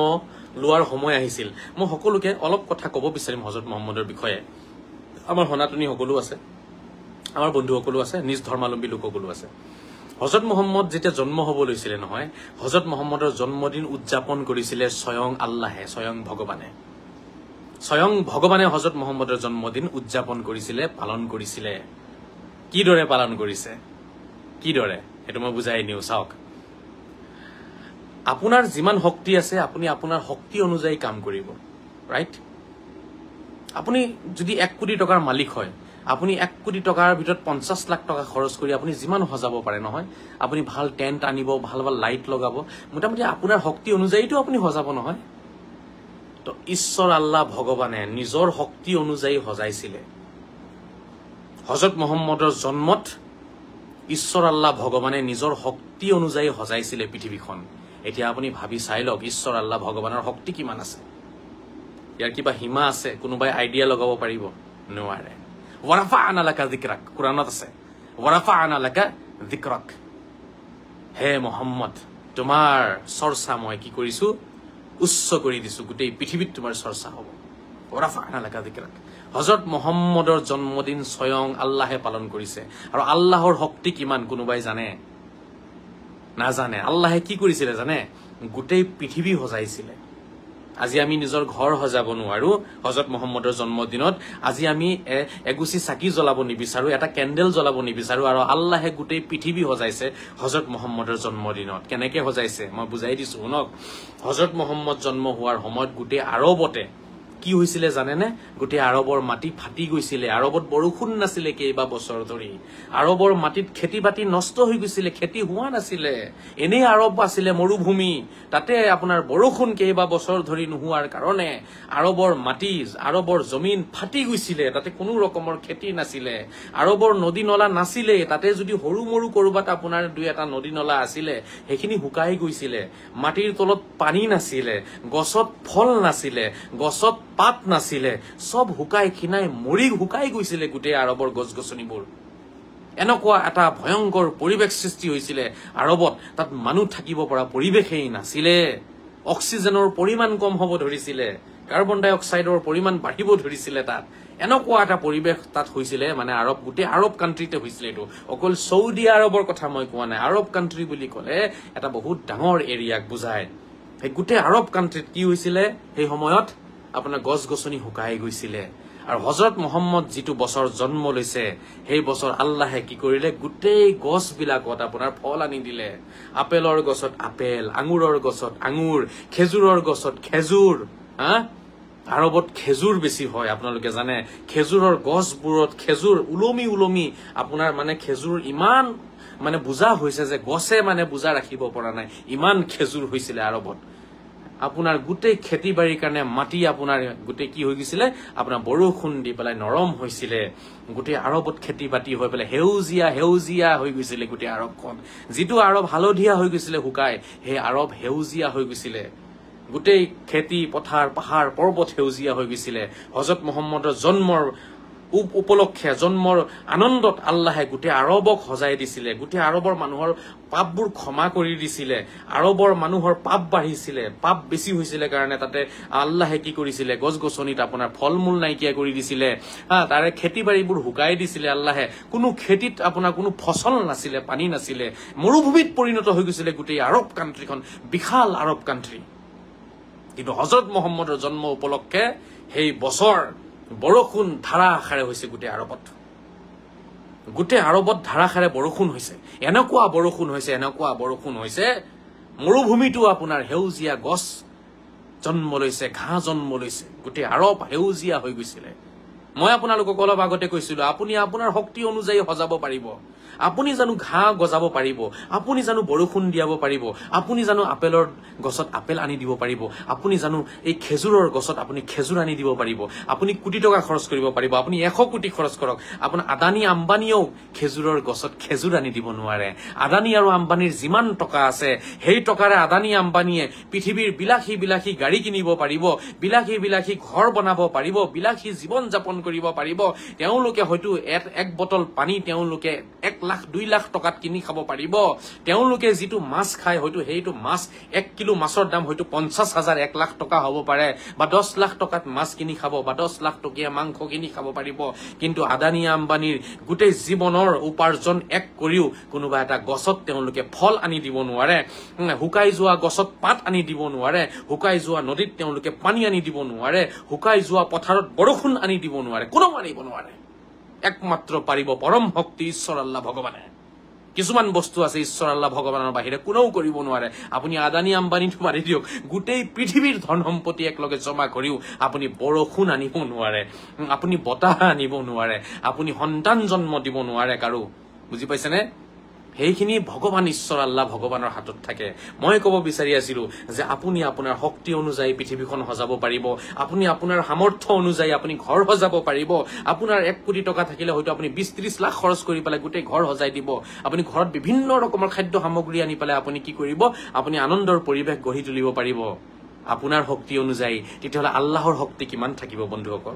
লোৱাৰ সময় আহিছিল, মই সকলোকে অলপ কথা ক'ব বিচাৰিম হজৰত মহম্মদৰ বিষয়ে। আমাৰ সনাতনী সকলো আছে, আমাৰ বন্ধুসকলো আছে, নিজ ধৰ্মাৱলম্বী লোকসকলো আছে। হজৰত মহম্মদ যেতিয়া জন্ম হ'ব লৈছিলে নহয়, হজৰত মহম্মদৰ জন্মদিন উদযাপন কৰিছিলে স্বয়ং আল্লাহে, স্বয়ং ভগৱানে। স্বয়ং ভগৱানে হজৰত মহম্মদৰ জন্মদিন উদযাপন কৰিছিলে, পালন কৰিছিলে। কিদৰে পালন কৰিছে, কিদৰে, সেইটো মই বুজাই দিওঁ, চাওক। আপোনাৰ যিমান শক্তি আছে আপুনি আপোনাৰ শক্তি অনুযায়ী কাম কৰিব, ৰাইট? আপুনি যদি 1 কোটি টকাৰ মালিক হয়, আপুনি 1 কোটি টকাৰ ভিতৰত 50 লাখ টকা খৰচ কৰি আপুনি যিমান সজাব পাৰে নহয়, আপুনি ভাল টেণ্ট আনিব, ভাল ভাল লাইট লগাব, মোটামুটি আপোনাৰ শক্তি অনুযায়ীতো আপুনি সজাব নহয়। তো ঈশ্বৰ আল্লাহ ভগৱানে নিজৰ শক্তি অনুযায়ী সজাইছিলে। হজৰত মহম্মদৰ জন্মত ঈশ্বৰ আল্লাহ ভগৱানে নিজৰ শক্তি অনুযায়ী সজাইছিলে পৃথিৱীখন। এতিয়া আপুনি ভাবি চাই লওক ঈশ্বৰ আল্লাহ ভগৱানৰ শক্তি কিমান আছে। ইয়াৰ কিবা সীমা আছে? কোনোবাই আইডিয়া লগাব পাৰিব? নোৱাৰে। ৱাৰাফা'না লাকা যিকৰাক, কুৰাণত আছে, ৱাৰাফা'না লাকা যিকৰাক। হে মহম্মদ, তোমাৰ চৰ্চা মই কি কৰিছো? উচ্চ কৰি দিছো, গোটেই পৃথিৱীত তোমাৰ চৰ্চা হ'ব। ৱাৰাফা'না লাকা যিকৰাক। হজৰত মহম্মদৰ জন্মদিন স্বয়ং আল্লাহে পালন কৰিছে। আৰু আল্লাহৰ শক্তি কিমান কোনোবাই জানে? নাজানে। আল্লাহে কি কৰিছিলে জানে? গোটেই পৃথিৱী সজাইছিলে। আজি আমি নিজৰ ঘৰ সজাব নোৱাৰো হজৰত মহম্মদৰ জন্মদিনত। আজি আমি এগুচি চাকি জ্বলাব নিবিচাৰো, এটা কেণ্ডেল জ্বলাব নিবিচাৰো, আৰু আল্লাহে গোটেই পৃথিৱী সজাইছে হজৰত মহম্মদৰ জন্মদিনত। কেনেকে সজাইছে মই বুজাই দিছো শুনক। হজৰত মহম্মদ জন্ম হোৱাৰ সময়ত গোটেই আৰবতে কি হৈছিলে জানেনে? গোটেই আৰবৰ মাটি ফাটি গৈছিলে। আৰবত বৰষুণ নাছিলে কেইবা বছৰ ধৰি। আৰবৰ মাটিত খেতি বাতি নষ্ট হৈ গৈছিলে, খেতি হোৱা নাছিলে। এনেই আৰব আছিলে মৰুভূমি, তাতে আপোনাৰ বৰষুণ কেইবা বছৰ ধৰি নোহোৱাৰ কাৰণে আৰবৰ মাটি, আৰবৰ জমিন ফাটি গৈছিলে। তাতে কোনো ৰকমৰ খেতি নাছিলে। আৰবৰ নদী নলা নাছিলে। তাতে যদি সৰু মৰু কৰবাত আপোনাৰ 2-এটা নদী নলা আছিলে, সেইখিনি শুকাই গৈছিলে। মাটিৰ তলত পানী নাছিলে, গছত ফল নাছিলে, গছত পাত নাছিলে, সব শুকাই খিনাই মৰি শুকাই গৈছিলে গোটেই আৰবৰ গছ গছনিবোৰ। এনেকুৱা এটা ভয়ংকৰ পৰিৱেশ সৃষ্টি হৈছিলে আৰবত। তাত মানুহ থাকিব পৰা পৰিৱেশেই নাছিলে। অক্সিজেনৰ পৰিমাণ কম হ'ব ধৰিছিলে, কাৰ্বন ডাই অক্সাইডৰ পৰিমাণ বাঢ়িব ধৰিছিলে। তাত এনেকুৱা এটা পৰিৱেশ তাত হৈছিলে, মানে আৰব, গোটেই আৰব কাণ্ট্ৰিতে হৈছিলে। এইটো অকল চৌদি আৰবৰ কথা মই কোৱা নাই। আৰব কাণ্ট্ৰি বুলি ক'লে এটা বহুত ডাঙৰ এৰিয়াক বুজায়। সেই গোটেই আৰব কাণ্ট্ৰিত কি হৈছিলে সেই সময়ত? আপোনাৰ গছ গছনি শুকাই গৈছিলে। আৰু হজৰত মহম্মদ যিটো বছৰ জন্ম লৈছে, সেই বছৰ আল্লাহে কি কৰিলে? গোটেই গছ বিলাকত আপোনাৰ ফল আনি দিলে। আপেলৰ গছত আপেল, আঙুৰৰ গছত আঙুৰ, খেজুৰৰ গছত খেজুৰ। আৰবত খেজুৰ বেছি হয়, আপোনালোকে জানে। খেজুৰৰ গছবোৰত খেজুৰ ওলমি ওলমি আপোনাৰ মানে খেজুৰ ইমান মানে বোজা হৈছে যে গছে মানে বোজা ৰাখিব পৰা নাই, ইমান খেজুৰ হৈছিলে আৰবত। আপোনাৰ গোটেই খেতি বাড়িৰ কাৰণে মাটি আপোনাৰ গোটেই কি হৈ গৈছিলে? আপোনাৰ বৰষুণ দি পেলাই নৰম হৈছিলে। গোটেই আৰবত খেতি বাতি হৈ পেলাই সেউজীয়া সেউজীয়া হৈ গৈছিলে গোটেই আৰবখন। যিটো আৰব হালধীয়া হৈ গৈছিলে শুকাই, সেই আৰব সেউজীয়া হৈ গৈছিলে। গোটেই খেতি পথাৰ পাহাৰ পৰ্বত সেউজীয়া হৈ গৈছিলে। হজৰত মহম্মদৰ জন্মৰ উপলক্ষে, জন্মৰ আনন্দত আল্লাহে গোটেই আৰবক সজাই দিছিলে। গোটেই আৰবৰ মানুহৰ পাপবোৰ ক্ষমা কৰি দিছিলে। আৰবৰ মানুহৰ পাপ বাঢ়িছিলে, পাপ বেছি হৈছিলে কাৰণে তাতে আল্লাহে কি কৰিছিলে? গছ গছনিত আপোনাৰ ফল মূল নাইকিয়া কৰি দিছিলে। তাৰে খেতি বাৰীবোৰ শুকাই দিছিলে আল্লাহে। কোনো খেতিত আপোনাৰ কোনো ফচল নাছিলে, পানী নাছিলে। মৰুভূমিত পৰিণত হৈ গৈছিলে গোটেই আৰব কাণ্ট্ৰিখন, বিশাল আৰব কাণ্ট্ৰি। কিন্তু হজৰত মহম্মদৰ জন্ম উপলক্ষে সেই বছৰ বৰষুণ ধাৰাসাৰে হৈছে গোটেই আৰবত। গোটেই আৰবত ধাৰাসাৰে বৰষুণ হৈছে। এনেকুৱা বৰষুণ হৈছে মৰুভূমিটো আপোনাৰ সেউজীয়া গছ জন্ম লৈছে, ঘাঁহ জন্ম লৈছে, গোটেই আৰব সেউজীয়া হৈ গৈছিলে। মই আপোনালোকক অলপ আগতে কৈছিলো, আপুনি আপোনাৰ শক্তি অনুযায়ী সজাব পাৰিব। আপুনি জানো ঘাঁহ গজাব পাৰিব? আপুনি জানো বৰষুণ দিয়াব পাৰিব? আপুনি জানো আপেলৰ গছত আপেল আনি দিব পাৰিব? আপুনি জানো এই খেজুৰৰ গছত আপুনি খেজুৰ আনি দিব পাৰিব? আপুনি কোটি টকা খৰচ কৰিব পাৰিব, আপুনি 100 কোটি খৰচ কৰক, আপোনাৰ আদানী আম্বানীয়েও খেজুৰৰ গছত খেজুৰ আনি দিব নোৱাৰে। আদানী আৰু আম্বানীৰ যিমান টকা আছে, সেই টকাৰে আদানী আম্বানীয়ে পৃথিৱীৰ বিলাসী বিলাসী গাড়ী কিনিব পাৰিব, বিলাসী বিলাসী ঘৰ বনাব পাৰিব, বিলাসী জীৱন যাপন কৰিব পাৰিব। তেওঁলোকে হয়তো এক বটল পানী তেওঁলোকে 1 লাখ 2 লাখ টকাত কিনি খাব পাৰিব। তেওঁলোকে যিটো মাছ খায়, হয়তো সেইটো মাছ 1 কিলো মাছৰ দাম হয়তো 50,000 1 লাখ টকা হ'ব পাৰে, বা 10 লাখ টকাত মাছ কিনি খাব, বা 10 লাখ টকীয়া মাংস কিনি খাব পাৰিব। কিন্তু আদানী আম্বানীৰ গোটেই জীৱনৰ উপাৰ্জন এক কৰিও কোনোবা এটা গছত তেওঁলোকে ফল আনি দিব নোৱাৰে, শুকাই যোৱা গছত পাত আনি দিব নোৱাৰে, শুকাই যোৱা নদীত তেওঁলোকে পানী আনি দিব নোৱাৰে, শুকাই যোৱা পথাৰত বৰষুণ আনি দিব নোৱাৰে, কোনো আনিব নোৱাৰে। একমাত্ৰ পাৰিব পৰম শক্তি ঈশ্বৰ আল্লাহ ভগৱানে। কিছুমান বস্তু আছে ঈশ্বৰ আল্লাহ ভগৱানৰ বাহিৰে কোনেও কৰিব নোৱাৰে। আপুনি আদানী আম্বানীটো মাৰি দিয়ক, গোটেই পৃথিৱীৰ ধন সম্পত্তি একলগে জমা কৰিও আপুনি বৰষুণ আনিব নোৱাৰে, আপুনি বতাহ আনিব নোৱাৰে, আপুনি সন্তান জন্ম দিব নোৱাৰে কাৰো। বুজি পাইছেনে? সেইখিনি ভগৱান ঈশ্বৰ আল্লাহ ভগৱানৰ হাতত থাকে। মই ক'ব বিচাৰি আছিলো যে আপুনি আপোনাৰ শক্তি অনুযায়ী পৃথিৱীখন সজাব পাৰিব, আপুনি আপোনাৰ সামৰ্থ্য অনুযায়ী আপুনি ঘৰ সজাব পাৰিব। আপোনাৰ 1 কোটি টকা থাকিলে হয়তো আপুনি 20-30 লাখ খৰচ কৰি পেলাই গোটেই ঘৰ সজাই দিব। আপুনি ঘৰত বিভিন্ন ৰকমৰ খাদ্য সামগ্ৰী আনি পেলাই আপুনি কি কৰিব? আপুনি আনন্দৰ পৰিৱেশ গঢ়ি তুলিব পাৰিব আপোনাৰ শক্তি অনুযায়ী। তেতিয়াহ'লে আল্লাহৰ শক্তি কিমান থাকিব বন্ধুসকল?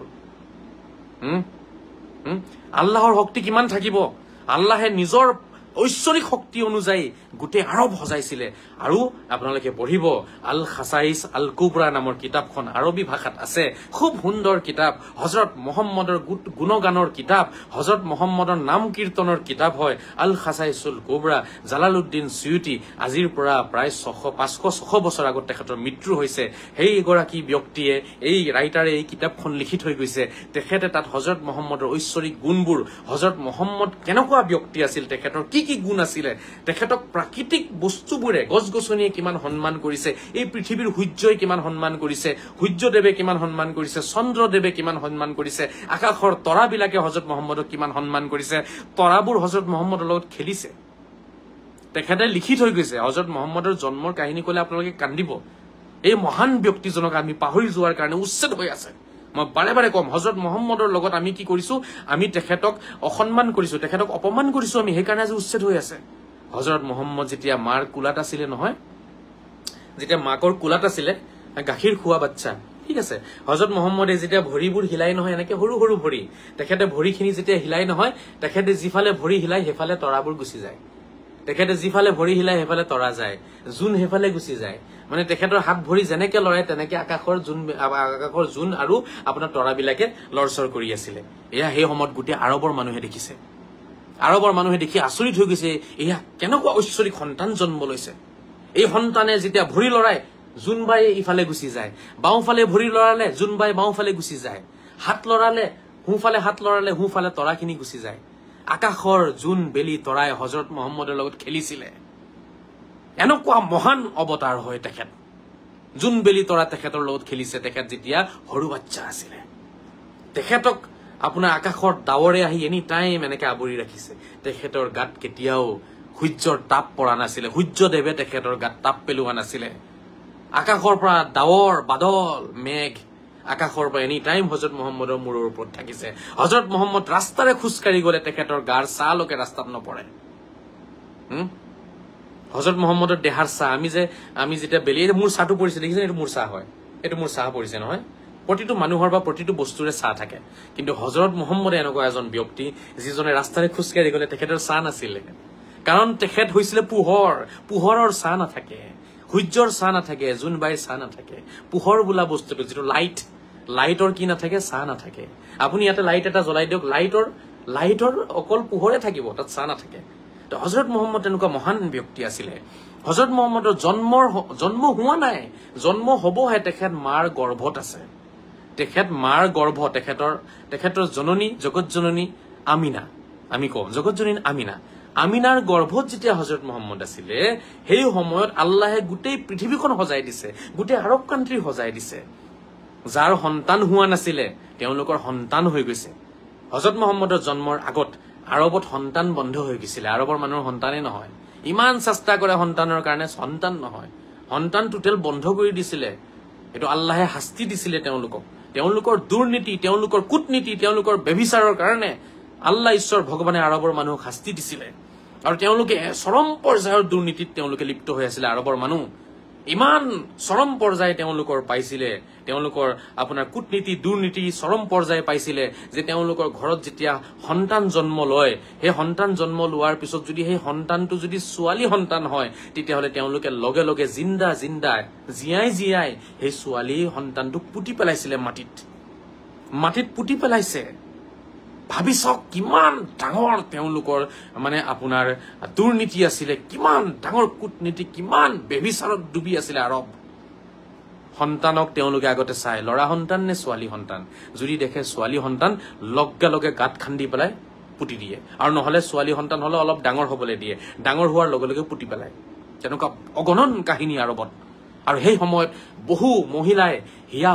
আল্লাহৰ শক্তি কিমান থাকিব? আল্লাহে নিজৰ ঐশ্বৰিক শক্তি অনুযায়ী গোটেই আৰব সজাইছিলে। আৰু আপোনালোকে পঢ়িব আল খাছাইছ আল কুবৰা নামৰ কিতাপখন আৰবী ভাষাত আছে, খুব সুন্দৰ কিতাপ। হজৰত মহম্মদৰ গুণগানৰ কিতাপ, হজৰত মহম্মদৰ নাম কীৰ্তনৰ কিতাপ হয় আল খাছাইছুল কুবৰা। জালালুদ্দিন ছুয়ুটি, আজিৰ পৰা প্ৰায় 500-600 বছৰ আগত তেখেতৰ মৃত্যু হৈছে। সেই এগৰাকী ব্যক্তিয়ে, এই ৰাইটাৰে এই কিতাপখন লিখি থৈ গৈছে। তেখেতে তাত হজৰত মহম্মদৰ ঐশ্বৰিক গুণবোৰ, হজৰত মহম্মদ কেনেকুৱা ব্যক্তি আছিল, তেখেতৰ কি কি গুণ আছিলে, তেখেতক প্ৰাকৃতিক বস্তুবোৰে, গছ গছনিয়ে কিমান সন্মান কৰিছে, এই পৃথিৱীৰ সূৰ্যই কিমান সন্মান কৰিছে, সূৰ্যদেৱে কিমান সন্মান কৰিছে, চন্দ্ৰদেৱে কিমান সন্মান কৰিছে, আকাশৰ তৰাবিলাকে হজৰত মহম্মদক কিমান সন্মান কৰিছে, তৰাবোৰ হজৰত মহম্মদৰ লগত খেলিছে। তেখেতে লিখি থৈ গৈছে। হজৰত মহম্মদৰ জন্মৰ কাহিনী কলে আপোনালোকে কান্দিব। এই মহান ব্যক্তিজনক আমি পাহৰি যোৱাৰ কাৰণে উচ্ছেদ হৈ আছে। মই বাৰে বাৰে কম, হজৰত মহম্মদৰ লগত আমি কি কৰিছো? আমি তেখেতক অসন্মান কৰিছো, তেখেতক অপমান কৰিছো আমি, সেইকাৰণে আজি উচ্ছেদ হৈ আছে। হজৰত মহম্মদ যেতিয়া মাৰ কোলাত আছিলে নহয়, যেতিয়া মাকৰ কোলাত আছিলে, গাখীৰ খোৱা বাচ্চা, ঠিক আছে, হজৰত মহম্মদে যেতিয়া ভৰিবোৰ হিলাই নহয়, এনেকে সৰু সৰু ভৰি, তেখেতে ভৰিখিনি যেতিয়া হিলাই নহয়, তেখেতে যিফালে ভৰি হিলাই সেইফালে তৰাবোৰ গুচি যায়। তেখেতে যিফালে ভৰি হিলাই সেইফালে তৰা যায়, জোন সেইফালে গুচি যায়। মানে তেখেতৰ হাত ভৰি যেনেকে লৰাই তেনেকে আকাশৰ জোন আৰু আপোনাৰ তৰাবিলাকে লৰচৰ কৰি আছিলে। এয়া সেই সময়ত গোটেই আৰবৰ মানুহে দেখিছে। আৰবৰ মানুহে দেখি আচৰিত হৈ গৈছে, এয়া কেনেকুৱা ঐশ্বৰিক সন্তান জন্ম লৈছে। এই সন্তানে যেতিয়া ভৰি লৰাই, জোনবাই ইফালে গুচি যায়, বাওঁফালে ভৰি লৰালে জোনবাই বাওঁফালে গুচি যায়, হাত লৰালে সোঁফালে তৰাখিনি গুচি যায়। আকাশৰ জোন বেলি তৰাই হজৰত মহম্মদৰ লগত খেলিছিলে। এনেকুৱা মহান অৱতাৰ হয় তেখেত। জোন বেলি তৰা তেখেতৰ লগত খেলিছে, তেখেত যেতিয়া সৰু বাচ্চা আছিলে। তেখেতক আপোনাৰ আকাশৰ ডাৱৰে আহি এনি টাইম এনেকে আৱৰি ৰাখিছে। তেখেতৰ গাত কেতিয়াও সূৰ্যৰ তাপ পৰা নাছিলে, সূৰ্যদেৱে তেখেতৰ গাত তাপ পেলোৱা নাছিলে। আকাশৰ পৰা ডাৱৰ, বাদল, মেঘ আকাশৰ পৰা এনি টাইম হজৰত মহম্মদৰ মূৰৰ ওপৰত থাকিছে। হজৰত মহম্মদ ৰাস্তাৰে খোজকাঢ়ি গলে তেখেতৰ গাৰ ছালকে ৰাস্তাত নপৰে। হজৰত মহম্মদৰ দেহাৰ ছাঁ, আমি যেতিয়া বেলি, মোৰ ছাঁটো পৰিছে দেখিছে, এইটো মোৰ ছাঁ হয়, এইটো মোৰ ছাঁ পৰিছে নহয়। প্ৰতিটো মানুহৰ বা প্ৰতিটো বস্তুৰে ছাঁ থাকে, কিন্তু হজৰত মহম্মদে এনেকুৱা এজন ব্যক্তি যিজনে ৰাস্তাৰে খোজকাঢ়ি গলে তেখেতৰ ছাঁ নাছিলে। কাৰণ তেখেত হৈছিলে পোহৰৰ ছাঁ নাথাকে, সূৰ্যৰ ছাঁ নাথাকে, জোনবাইৰ ছাঁ নাথাকে। পোহৰ বোলা বস্তুটো যিটো লাইটৰ কি নাথাকে? ছাঁ নাথাকে। আপুনি ইয়াতে লাইট এটা জ্বলাই দিয়ক, লাইটৰ অকল পোহৰে থাকিব, তাত ছাঁ নাথাকে। হজৰত মহম্মদ তেনেকুৱা মহান ব্যক্তি আছিলে। হজৰত মহম্মদৰ জন্ম হোৱা নাই, জন্ম হবহে। তেখেত মাৰ গৰ্ভত আছে, তেখেত মাৰ গৰ্ভ, তেখেতৰ জননী, জগত জননী আমিনা, আমি কওঁ জগত জননী আমিনাৰ গৰ্ভত যেতিয়া হজৰত মুহাম্মদ আছিলে সেই সময়ত আল্লাহে গোটেই পৃথিৱীখন সজাই দিছে, গোটেই আৰব কাণ্ট্ৰি সজাই দিছে। যাৰ সন্তান হোৱা নাছিলে তেওঁলোকৰ সন্তান হৈ গৈছে। হজৰত মুহাম্মদৰ জন্মৰ আগত আৰবত সন্তান বন্ধ হৈ গৈছিলে, আৰবৰ মানুহৰ সন্তানেই নহয়। ইমান চেষ্টা কৰে সন্তানৰ কাৰণে, সন্তান নহয়, সন্তান টোটেল বন্ধ কৰি দিছিলে। এইটো আল্লাহে শাস্তি দিছিলে তেওঁলোকক, তেওঁলোকৰ দুৰ্নীতি, তেওঁলোকৰ কূটনীতি, তেওঁলোকৰ ব্যভিচাৰৰ কাৰণে আল্লাহ ঈশ্বৰ ভগৱানে আৰবৰ মানুহক শাস্তি দিছিলে। আৰু তেওঁলোকে চৰম পৰ্যায়ৰ দুৰ্নীতিত তেওঁলোকে লিপ্ত হৈ আছিলে। আৰবৰ মানুহ ইমান চৰম পৰ্যায় তেওঁলোকৰ পাইছিলে, তেওঁলোকৰ আপোনাৰ কূটনীতি দুৰ্নীতি চৰম পৰ্যায় পাইছিলে যে তেওঁলোকৰ ঘৰত যেতিয়া সন্তান জন্ম লয়, সেই সন্তান জন্ম লোৱাৰ পিছত যদি সেই সন্তানটো যদি ছোৱালী সন্তান হয় তেতিয়াহ'লে তেওঁলোকে লগে লগে জিন্দা জীয়াই সেই ছোৱালী সন্তানটোক পুতি পেলাইছিলে, মাটিত পুতি পেলাইছে। ভাবি চাওক কিমান ডাঙৰ তেওঁলোকৰ মানে আপোনাৰ দুৰ্নীতি আছিলে, কিমান ডাঙৰ কূটনীতি, কিমান ব্যভিচাৰত ডুবি আছিলে আৰব। সন্তানক তেওঁলোকে আগতে চাই ল'ৰা সন্তান নে ছোৱালী সন্তান, যদি দেখে ছোৱালী সন্তান লগে লগে গাঁত খান্দি পেলাই পুতি দিয়ে, আৰু নহলে ছোৱালী সন্তান হলে অলপ ডাঙৰ হবলৈ দিয়ে, ডাঙৰ হোৱাৰ লগে লগে পুতি পেলায়। তেনেকুৱা অগণন কাহিনী আৰবত। আৰু সেই সময়ত বহু মহিলাই হিয়া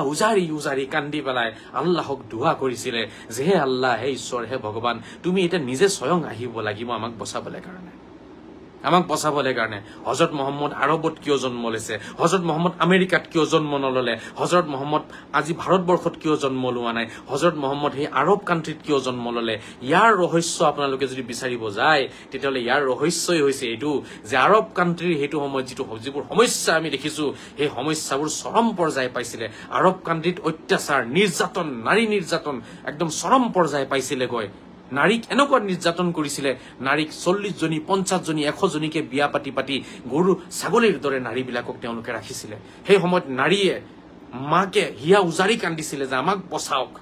উজাৰি কান্দি পেলাই আল্লাহক দুৱা কৰিছিলে যে হে আল্লাহ, হে ঈশ্বৰ, হে ভগৱান, তুমি এতিয়া নিজে স্বয়ং আহিব লাগিব আমাক বচাবলৈ কাৰণে। হজৰত মুহাম্মদ আৰবত কিয় জন্ম লৈছে, হজৰত মুহাম্মদ আমেৰিকাত কিয় জন্ম নললে, হজৰত মুহাম্মদ আজি ভাৰতবৰ্ষত কিয় জন্ম লোৱা নাই, হজৰত মুহাম্মদ সেই আৰব কাণ্ট্ৰিত কিয় জন্ম ললে, ইয়াৰ ৰহস্য আপোনালোকে যদি বিচাৰিব যায় তেতিয়াহ'লে ইয়াৰ ৰহস্যই হৈছে এইটো যে আৰব কাণ্ট্ৰিৰ সেইটো সময়ত যিবোৰ সমস্যা আমি দেখিছো সেই সমস্যাবোৰ চৰম পৰ্যায় পাইছিলে। আৰব কাণ্ট্ৰিত অত্যাচাৰ, নিৰ্যাতন, নাৰী নিৰ্যাতন একদম চৰম পৰ্যায় পাইছিলেগৈ। নাৰীক এনেকুৱা নিৰ্যাতন কৰিছিলে, নাৰীক 40 জনী 50 জনী 100 জনীকে বিয়া পাতি গৰু ছাগলীৰ দৰে নাৰীবিলাকক তেওঁলোকে ৰাখিছিলে। সেই সময়ত নাৰীয়ে মাকে হিয়া উজাৰি কান্দিছিলে যে আমাক বচাওক,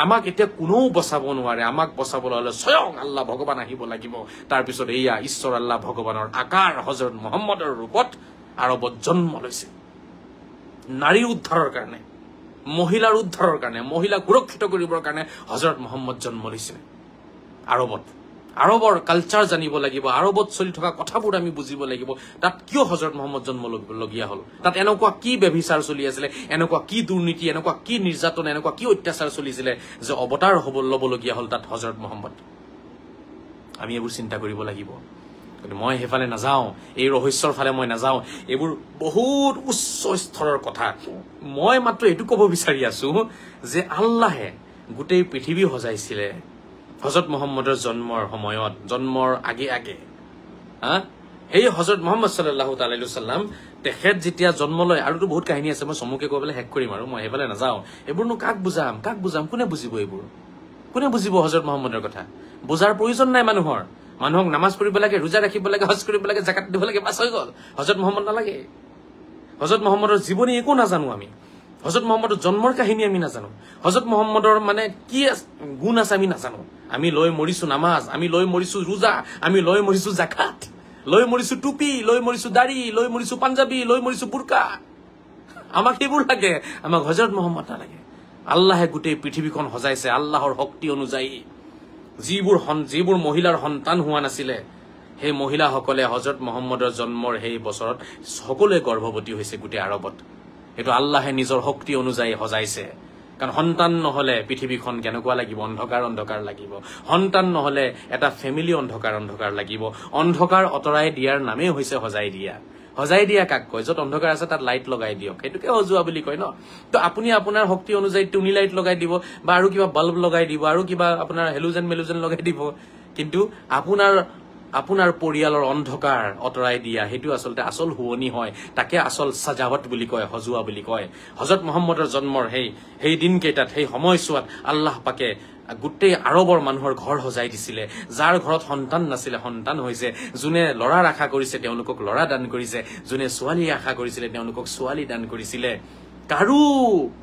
আমাক এতিয়া কোনেও বচাব নোৱাৰে, আমাক বচাবলৈ হলে স্বয়ং আল্লাহ ভগৱান আহিব লাগিব। তাৰপিছত এয়া ঈশ্বৰ আল্লাহ ভগৱানৰ আকাৰ হজৰত মুহাম্মদৰ ৰূপত আৰবত জন্ম লৈছে। নাৰীৰ উদ্ধাৰৰ কাৰণে, মহিলাৰ উদ্ধাৰৰ কাৰণে, মহিলাক সুৰক্ষিত কৰিবৰ কাৰণে হজৰত মুহাম্মদ জন্ম লৈছিলে আৰবত। আৰবৰ কালচাৰ জানিব লাগিব, আৰবত চলি থকা কথাবোৰ আমি বুজিব লাগিব। তাত কিয় হজৰত মুহাম্মদ জন্ম লগীয়া হল, তাত এনেকুৱা কি ব্যভিচাৰ চলি আছিলে, এনেকুৱা কি দুৰ্নীতি, এনেকুৱা কি নিৰ্যাতন, এনেকুৱা কি অত্যাচাৰ চলিছিলে যে অৱতাৰ ল'বলগীয়া হল তাত হজৰত মুহাম্মদ। আমি এইবোৰ চিন্তা কৰিব লাগিব। কিন্তু মই সেইফালে নাযাওঁ, এই ৰহস্যৰ ফালে মই নাযাওঁ, এইবোৰ বহুত উচ্চ স্তৰৰ কথা। মই মাত্ৰ এইটো কব বিচাৰি আছো যে আল্লাহে গোটেই পৃথিৱী সজাইছিলে হজৰত মুহাম্মদৰ জন্মৰ সময়ত, জন্মৰ আগে সেই হজৰত মুহাম্মদ সাল্লাল্লাহু আলাইহি ওয়াসাল্লাম তেখেত যেতিয়া জন্ম লয়, আৰুতো বহুত কাহিনী আছে, মই চমুকে কৈ পেলাই শেষ কৰিম আৰু মই সেইফালে নাযাওঁ। এইবোৰনো কাক বুজাম, কোনে বুজিব এইবোৰ, কোনে বুজিব হজৰত মুহাম্মদৰ কথা? বুজাৰ প্ৰয়োজন নাই মানুহক নামাজ পঢ়িব লাগে, ৰোজা ৰাখিব লাগে, হজ কৰিব লাগে, জাকাত দিব লাগে, বাছ হৈ গল। হজৰত মুহাম্মদ নালাগে। হজৰত মুহাম্মদৰ জীৱনী একো নাজানো আমি, হজৰত মুহাম্মদৰ জন্মৰ কাহিনী আমি নাজানো, হজৰত মুহাম্মদৰ মানে কি গুণ আছে আমি নাজানো। আমি লৈ মৰিছো নামাজ, আমি লৈ মৰিছো ৰোজা, আমি লৈ মৰিছো জাকাত, লৈ মৰিছো টুপি, লৈ মৰিছো দাড়ি, লৈ মৰিছো পাঞ্জাবী, লৈ মৰিছো বুৰকা। আমাক সেইবোৰ লাগে, আমাক হজৰত মুহাম্মদ নালাগে। আল্লাহে গোটেই পৃথিৱীখন সজাইছে আল্লাহৰ শক্তি অনুযায়ী। যিবোৰ মহিলাৰ সন্তান হোৱা নাছিলে সেই মহিলাসকলে হজৰত মুহাম্মদৰ জন্মৰ সেই বছৰত সকলোৱে গৰ্ভৱতী হৈছে গোটেই আৰবত। এইটো আল্লাহে নিজৰ শক্তি অনুযায়ী সজাইছে। কাৰণ সন্তান নহলে পৃথিৱীখন কেনেকুৱা লাগিব, অন্ধকাৰ লাগিব। সন্তান নহলে এটা ফেমিলি অন্ধকাৰ লাগিব। অন্ধকাৰ অতৰাই দিয়াৰ নামেই হৈছে সজাই দিয়া। সজাই দিয়া কাক কয়? য'ত অন্ধকাৰ আছে তাত লাইট লগাই দিয়ক, সেইটোকে সজোৱা বুলি কয় ন। তো আপুনি আপোনাৰ শক্তি অনুযায়ী টুনি লাইট লগাই দিব বা আৰু কিবা বাল্ব লগাই দিব, আৰু কিবা আপোনাৰ হেলোজেন লগাই দিব, কিন্তু আপোনাৰ পৰিয়ালৰ অন্ধকাৰ অতৰাই দিয়া সেইটো আচলতে আচল শুৱনি হয়। তাকে আচল সাজাৱট বুলি কয়, সজোৱা বুলি কয়। হজৰত মুহাম্মদৰ জন্মৰ সেই দিনকেইটাত, সেই সময়ছোৱাত আল্লাহ পাকে গোটেই আৰবৰ মানুহৰ ঘৰ সজাই দিছিলে। যাৰ ঘৰত সন্তান নাছিলে সন্তান হৈছে, যোনে ল'ৰাৰ আশা কৰিছে তেওঁলোকক ল'ৰা দান কৰিছে, যোনে ছোৱালীৰ আশা কৰিছিলে তেওঁলোকক ছোৱালী দান কৰিছিলে। কাৰো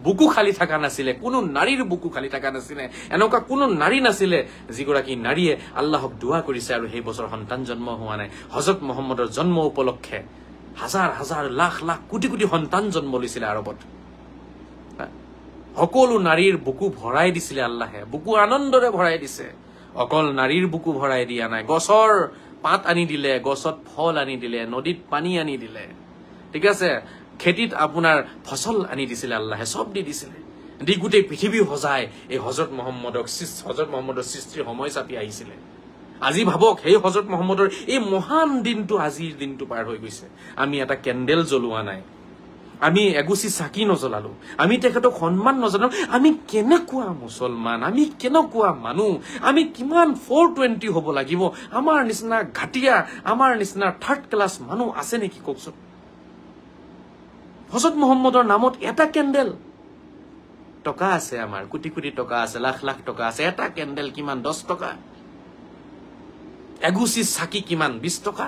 বুকু খালি থকা নাছিলে, কোনো নাৰীৰ বুকু খালি থকা নাছিলে। এনেকুৱা কোনো নাৰী নাছিলে যিগৰাকী নাৰীয়ে আল্লাহক দুৱা কৰিছে আৰু সেই বছৰ সন্তান জন্ম হোৱা নাই। হজৰত মুহাম্মদৰ জন্ম উপলক্ষে হাজাৰ হাজাৰ লাখ লাখ কোটি কোটি সন্তান জন্ম লৈছিলে আৰবত। সকলো নাৰীৰ বুকু ভৰাই দিছিলে আল্লাহে, বুকু আনন্দৰে ভৰাই দিছে। অকল নাৰীৰ বুকু ভৰাই দিয়া নাই, গছৰ পাত আনি দিলে, গছত ফল আনি দিলে, নদীত পানী আনি দিলে, ঠিক আছে, খেতিত আপোনাৰ ফচল আনি দিছিলে, আল্লাহে চব দি দিছিলে, দি গোটেই পৃথিৱী সজাই এই হজৰত মহম্মদৰ সৃষ্টিৰ সময় চাপি আহিছিলে। আজি ভাবক সেই হজৰত মহম্মদৰ এই মহান দিনটো, আজিৰ দিনটো পাৰ হৈ গৈছে, আমি এটা কেণ্ডেল জ্বলোৱা নাই, আমি এগুচি চাকি নজ্বলালো, আমি তেখেতক সন্মান নজনালো। আমি কেনেকুৱা মুছলমান, আমি কেনেকুৱা মানুহ, আমি কিমান 420 হব লাগিব? আমাৰ নিচিনা ঘাটিয়া, আমাৰ নিচিনা থাৰ্ড ক্লাছ মানুহ আছে নেকি কওকচোন? হজৰত মহম্মদৰ নামত এটা কেণ্ডেল, টকা আছে আমাৰ, কোটি কোটি টকা আছে, লাখ লাখ টকা আছে, এটা কেণ্ডেল কিমান? 10 টকা। এগুচি চাকি কিমান? 20 টকা।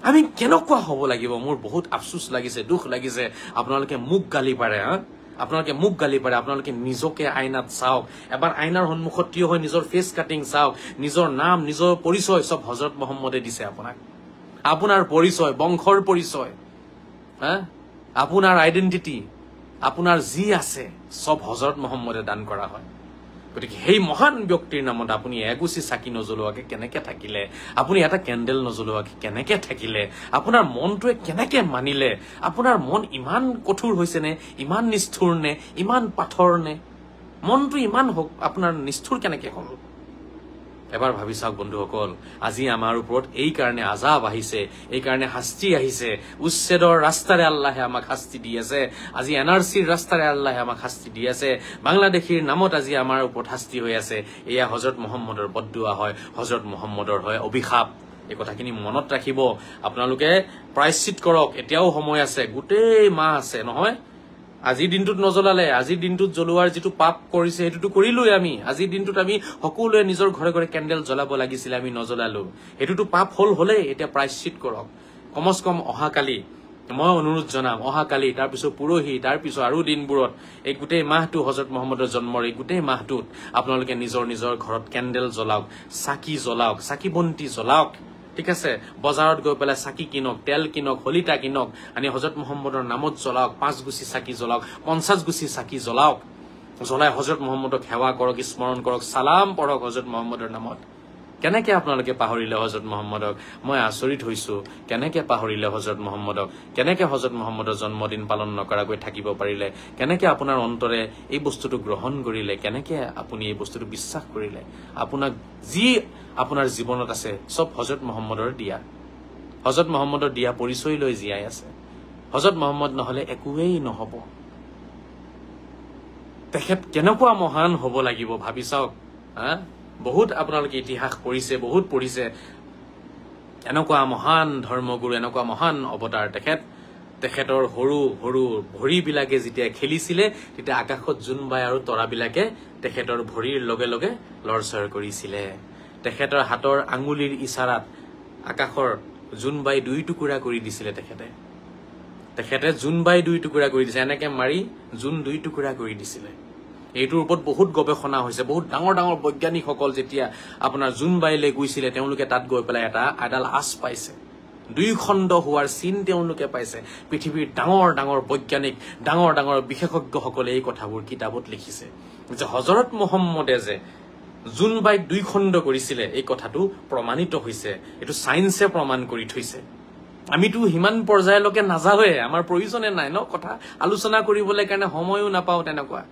আমি কেনেকুৱা হব লাগিব? মোৰ বহুত আফচোচ লাগিছে, দুখ লাগিছে। আপোনালোকে মোক গালি পাৰে, আপোনালোকে মোক গালি পাৰে, আপোনালোকে নিজকে আইনাত চাওক, এবাৰ আইনাৰ সন্মুখত থিয় হৈ নিজৰ ফেচ কাটিং চাওক, নিজৰ নাম, নিজৰ পৰিচয় চব হজৰত মহম্মদে দিছে আপোনাক। আপোনাৰ পৰিচয়, বংশৰ পৰিচয়, আপোনাৰ আইডেন্টিটি, আপোনাৰ যি আছে চব হজৰত মহম্মদে দান কৰা হয়। গতিকে সেই মহান ব্যক্তিৰ নামত আপুনি এগুচি চাকি নজ্বলোৱাকে কেনেকে থাকিলে? আপুনি এটা কেণ্ডেল নজ্বলোৱাকে কেনেকে থাকিলে? আপোনাৰ মনটোৱে কেনেকে মানিলে? আপোনাৰ মন ইমান কঠোৰ হৈছে নে? ইমান নিষ্ঠুৰ নে? ইমান পাথৰ নে? মনটো ইমান আপোনাৰ নিষ্ঠুৰ কেনেকে হ'ল? এবাৰ ভাবি চাওক বন্ধুসকল, আজি আমাৰ ওপৰত এই কাৰণে আজাব আহিছে, এই কাৰণে শাস্তি আহিছে। উচ্ছেদৰ ৰাস্তাৰে আল্লাহে আমাক শাস্তি দি আছে, আজি NRCৰ ৰাস্তাৰে আল্লাহে আমাক শাস্তি দি আছে, বাংলাদেশীৰ নামত আজি আমাৰ ওপৰত শাস্তি হৈ আছে। এয়া হজৰত মহম্মদৰ বদদুৱা হয়, হজৰত মহম্মদৰ হয় অভিশাপ। এই কথাখিনি মনত ৰাখিব, আপোনালোকে প্ৰায়শ্চিত কৰক, এতিয়াও সময় আছে, গোটেই মাহ আছে নহয়। আজিৰ দিনটোত নজ্বলালে, আজিৰ দিনটোত জ্বলোৱাৰ যিটো পাপ কৰিছে সেইটোতো কৰিলোৱে আমি। আজিৰ দিনটোত আমি সকলোৱে নিজৰ ঘৰে ঘৰে কেণ্ডেল জ্বলাব লাগিছিলে, আমি নজ্বলালো, সেইটোতো পাপ হলে এতিয়া প্ৰায়শ্চিত কৰক। কমচ কম অহাকালি মই অনুৰোধ জনাম, অহাকালি, তাৰপিছত পৰহি, তাৰপিছত আৰু দিনবোৰত, এই গোটেই মাহটো হজৰত মহম্মদৰ জন্মৰ এই গোটেই মাহটোত আপোনালোকে নিজৰ নিজৰ ঘৰত কেণ্ডেল জ্বলাওক, চাকি জ্বলাওক, চাকি বন্তি জ্বলাওক, ঠিক আছে। বজাৰত গৈ পেলাই চাকি কিনক, তেল কিনক, হলিতা কিনক, আনি হজৰত মহম্মদৰ নামত জ্বলাওক, 5 গুচি চাকি জ্বলাওক, 50 গুচি চাকি জ্বলাওক, জ্বলাই হজৰত মহম্মদক সেৱা কৰক, স্মৰণ কৰক, সালাম পঢ়ক হজৰত মহম্মদৰ নামত। কেনেকে আপোনালোকে পাহৰিলে হজৰত মহম্মদক? মই আচৰিত হৈছো, কেনেকে পাহৰিলে হজৰত মহম্মদক? কেনেকে হজৰত মহম্মদৰ জন্মদিন পালন নকৰাকৈ থাকিব পাৰিলে? কেনেকে আপোনাৰ অন্তৰে এই বস্তুটো গ্ৰহণ কৰিলে? কেনেকে আপুনি এই বস্তুটো বিশ্বাস কৰিলে? আপোনাক যি আপোনাৰ জীৱনত আছে চব হজৰত মহম্মদৰ দিয়া, হজৰত মহম্মদৰ দিয়া পৰিচয় লৈ জীয়াই আছে। হজৰত মহম্মদ নহলে একোৱেই নহব। তেখেত কেনেকুৱা মহান হব লাগিব ভাবি চাওক। বহুত আপোনালোকে ইতিহাস পঢ়িছে, বহুত পঢ়িছে, এনেকুৱা মহান ধৰ্মগুৰু, এনেকুৱা মহান অৱতাৰ তেখেতৰ সৰু সৰু ভৰিবিলাকে যেতিয়া খেলিছিলে, তেতিয়া আকাশত জোনবাই আৰু তৰাবিলাকে তেখেতৰ ভৰিৰ লগে লগে লৰচৰ কৰিছিলে। তেখেতৰ হাতৰ আঙুলিৰ ইচাৰাত আকাশৰ জোনবাই 2 টুকুৰা কৰি দিছিলে। তেখেতে জোনবাই 2 টুকুৰা কৰি দিছে, এনেকে মাৰি জোন 2 টুকুৰা কৰি দিছিলে। এইটোৰ ওপৰত বহুত গৱেষণা হৈছে, বহুত ডাঙৰ ডাঙৰ বৈজ্ঞানিকসকল যেতিয়া আপোনাৰ জোনবাইলৈ গৈছিলে, তেওঁলোকে তাত গৈ পেলাই এডাল আঁচ পাইছে, 2 খণ্ড হোৱাৰ চিন তেওঁলোকে পাইছে। পৃথিৱীৰ ডাঙৰ ডাঙৰ বৈজ্ঞানিক, ডাঙৰ ডাঙৰ বিশেষজ্ঞসকলে এই কথাবোৰ কিতাপত লিখিছে যে হজৰত মহম্মদে যে জোনবাইক 2 খণ্ড কৰিছিলে, এই কথাটো প্ৰমাণিত হৈছে, এইটো চাইন্সে প্ৰমাণ কৰি থৈছে। আমিতো সিমান পৰ্যায়লৈকে নাযাওঁৱে, আমাৰ প্ৰয়োজনে নাই ন, কথা আলোচনা কৰিবলৈ কাৰণে সময়ো নাপাওঁ তেনেকুৱা।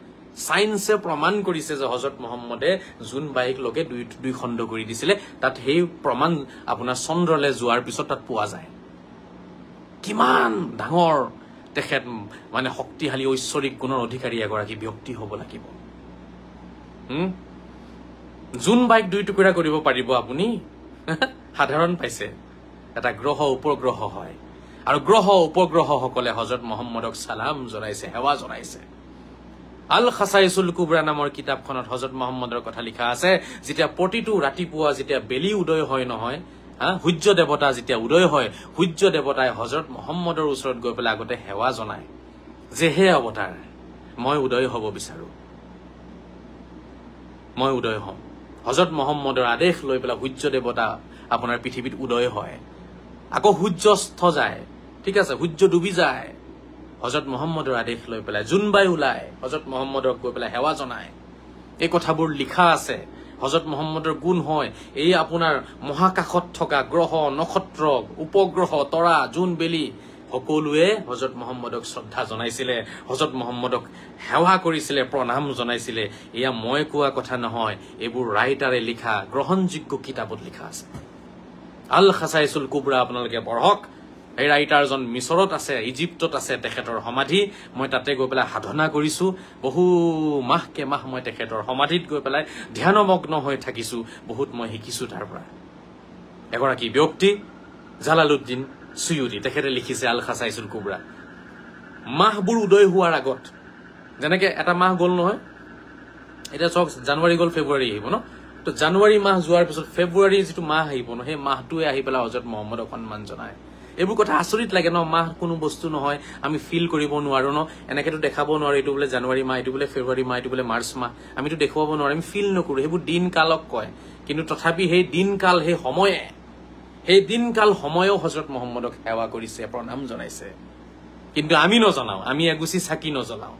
চাইন্সে প্ৰমাণ কৰিছে যে হজৰত মহম্মদে জোনবাইক লগে 2 খণ্ড কৰি দিছিলে। তাত সেই প্ৰমাণ আপোনাৰ চন্দ্ৰলৈ যোৱাৰ পিছত তাত পোৱা যায়। কিমান ডাঙৰ তেখেত মানে শক্তিশালী ঐশ্বৰিক গুণৰ অধিকাৰী এগৰাকী ব্যক্তি হব লাগিব। জোনবাইক 2 টুকুৰা কৰিব পাৰিব আপুনি? সাধাৰণ পাইছে, এটা গ্ৰহ উপগ্ৰহ হয়, আৰু গ্ৰহ উপগ্ৰহ সকলে হজৰত মহম্মদক সালাম জনাইছে, সেৱা জনাইছে। আল খাছাইছুল কুবৰা নামৰ কিতাপখনত হজৰত মহম্মদৰ কথা লিখা আছে। যেতিয়া প্ৰতিটো ৰাতিপুৱা যেতিয়া বেলি উদয় হয় নহয়, সূৰ্য দেৱতা যেতিয়া উদয় হয়, সূৰ্য দেৱতাই হজৰত মহম্মদৰ ওচৰত গৈ পেলাই আগতে সেৱা জনায় যে হে অৱতাৰ, মই উদয় হব বিচাৰো, মই উদয় হম। হজৰত মহম্মদৰ আদেশ লৈ পেলাই সূৰ্য দেৱতা আপোনাৰ পৃথিৱীত উদয় হয়, আকৌ সূৰ্য অস্ত যায়, ঠিক আছে, সূৰ্য ডুবি যায়, হজৰত মহম্মদৰ আদেশ লৈ পেলাই জোনবাই ওলাই হজৰত মহম্মদক গৈ পেলাই সেৱা জনায়। এই কথাবোৰ লিখা আছে হযৰত মুহাম্মদৰ গুণ হয় এই আপোনাৰ মহাকাশত থকা গ্ৰহ নক্ষত্ৰ উপগ্ৰহ তৰা জোন বেলি সকলোৱে হযৰত মুহাম্মদক শ্ৰদ্ধা জনাইছিলে হযৰত মুহাম্মদক সেৱা কৰিছিলে প্ৰণাম জনাইছিলে এয়া মই কোৱা কথা নহয় এইবোৰ ৰাইটাৰে লিখা গ্ৰহণযোগ্য কিতাপত লিখা আছে আল খাসাইসুল কুবৰা আপোনালোকে পঢ়ক এই ৰাইটাৰজন মিছৰত আছে ইজিপ্তত আছে তেখেতৰ সমাধি মই তাতে গৈ পেলাই সাধনা কৰিছো বহু মাহকে মাহ মই তেখেতৰ সমাধিত গৈ পেলাই ধ্যানমগ্ন হৈ থাকিছো বহুত মই শিকিছো তাৰ পৰা এগৰাকী ব্যক্তি জালালউদ্দিন সুয়ুতি তেখেতে লিখিছে আল খাসাইসুল কুবৰা মাহবোৰ উদয় হোৱাৰ আগত যেনেকে এটা মাহ গল নহয় এটা চক জানুৱাৰী গল ফেব্ৰুৱাৰী আহিব ন তো জানুৱাৰী মাহ যোৱাৰ পিছত ফেব্ৰুৱাৰী যেটো মাহ আহিব ন সেই মাহটোৱে আহি পেলাই হযৰত মুহাম্মদক সন্মান জনায় এইবোৰ কথা আচৰিত লাগে ন মাহ কোনো বস্তু নহয় আমি ফিল কৰিব নোৱাৰো ন এনেকেটো দেখাব নোৱাৰো এটো বলে জানুৱাৰী মাহ এটো বলে ফেব্ৰুৱাৰী মাহ এটো বলে মাৰ্চ মাহ আমিটো দেখুৱাব নোৱাৰো আমি ফিল নকৰো হেবু দিন কালক কয় কিন্তু তথাপি সেই দিন কাল সেই সময়ে সেই দিন কাল সময়ও হযরত মুহাম্মদক সেৱা কৰিছে প্ৰণাম জনাইছে কিন্তু আমি নজনাও আমি এগুছি চাকি নজলাও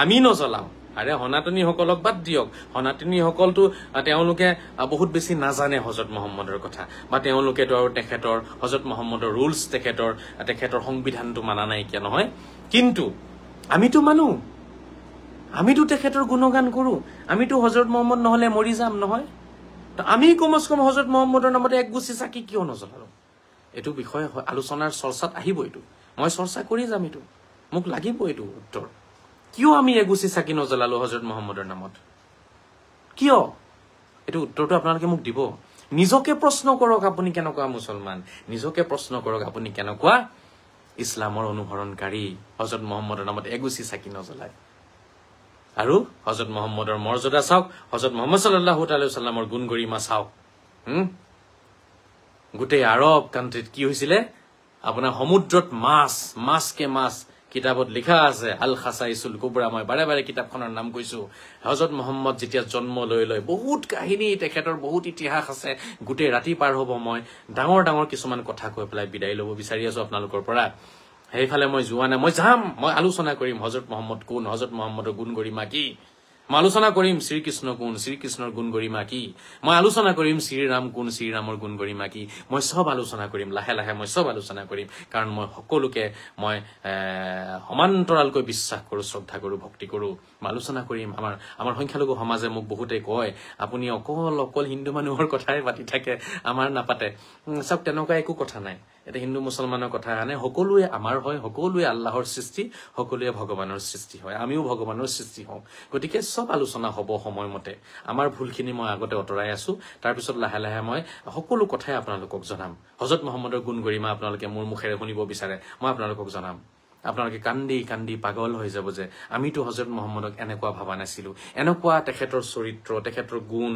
আমি নজলাও আৰে হনাতনী সকলক বাদ দিয়ক হনাতনী সকলটো তেওঁলোকে বহুত বেছি নাজানে হযরত মুহাম্মদৰ কথা বা তেওঁলোকে তো তেখেতৰ হযৰত মুহাম্মদৰ ৰুলস তেখেতৰ সংবিধানটো মানা নাই কিয় নহয় কিন্তু আমিতো মানু আমিতো তেখেতৰ গুণগান কৰো আমিতো হযৰত মুহাম্মদ নহলে মৰি যাম নহয় তো আমি কমস কম হযৰত মুহাম্মদৰ নামতে একগুছি চাকি কিয় নজলালো এটো বিষয় আলোচনাৰ চৰ্চাত আহিব এটো মই চৰ্চা কৰি যাম এটো মোক লাগিব এটো উত্তৰ কিয় আমি এগুছি চাকি নজলালো হযৰত মুহাম্মদৰ নামত কিয় এটো উত্তৰটো আপোনালোকে মোক দিব নিজকে প্ৰশ্ন কৰক আপুনি কেনেকুৱা মুছলমান নিজকে প্ৰশ্ন কৰক আপুনি কেনেকুৱা ইছলামৰ অনুসৰণকাৰী হযৰত মুহাম্মদৰ নামত এগুছি চাকি নজলায় আৰু হযৰত মুহাম্মদৰ মৰ্যাদা চাওক হযৰত মুহাম্মদ সাল্লাল্লাহু আলাইহি ওয়াসাল্লামৰ গুণ গৰিমা চাওক গোটেই আৰব কান্ট্ৰিত কি হৈছিলে আপোনাৰ সমুদ্ৰত মাছকে মাছ কিতাবত লিখা আছে আল খাসাইসুল কুবৰা মই বাৰে বাৰে কিতাপখনৰ নাম কৈছো হযৰত মুহাম্মদ যেতিয়া জন্ম লৈ বহুত কাহিনী তেখেতৰ বহুত ইতিহাস আছে গোটেই ৰাতি পাৰ হ'ব মই ডাঙৰ কিছুমান কথা কৈ পেলাই বিদায় ল'ব বিচাৰি আছো আপোনালোকৰ পৰা হেইফালে মই যোৱা নাই মই যাম মই আলোচনা কৰিম হযৰত মুহাম্মদ কোন হযৰত মুহাম্মদৰ গুণ গৰিমা কি মই আলোচনা কৰিম শ্ৰীকৃষ্ণ কোন শ্ৰীকৃষ্ণৰ গুণ গৰিমা কি মই আলোচনা কৰিম শ্ৰীৰাম কোন শ্ৰীৰামৰ গুণ গৰিমা কি মই সব আলোচনা কৰিম লাহে লাহে মই সব আলোচনা কৰিম কাৰণ মই সকলোকে মই সমান্তৰালকৈ বিশ্বাস কৰো শ্ৰদ্ধা কৰো ভক্তি কৰো মই আলোচনা কৰিম আমাৰ সংখ্যালঘু সমাজে মোক বহুতে কয় আপুনি অকল হিন্দু মানুহৰ কথাই পাতি থাকে আমাৰ নাপাতে সব তেনেকুৱা একো কথা নাই এটা হিন্দু মুছলমানৰ কথা আনে সকলোৱে আমাৰ হয় সকলোৱে আল্লাহৰ সৃষ্টি সকলোৱে ভগৱানৰ সৃষ্টি হয় আমিও ভগৱানৰ সৃষ্টি হওঁ গতিকে সব আলোচনা হ'ব সময়মতে আমাৰ ভুলখিনি মই আগতে অতৰাই আছো তাৰ পিছত লাহে লাহে মই সকলো কথাই আপোনালোকক জনাম হযৰত মুহাম্মদৰ গুণ গৰিমা আপোনালোকে মোৰ মুখেৰে শুনিব বিচাৰে মই আপোনালোকক জনাম আপোনালোকে কান্দি পাগল হৈ যাব যে আমিতো হযরত মুহাম্মদক এনেকুৱা ভাবা নাছিলো এনেকুৱা তেখেতৰ চৰিত্ৰ তেখেতৰ গুণ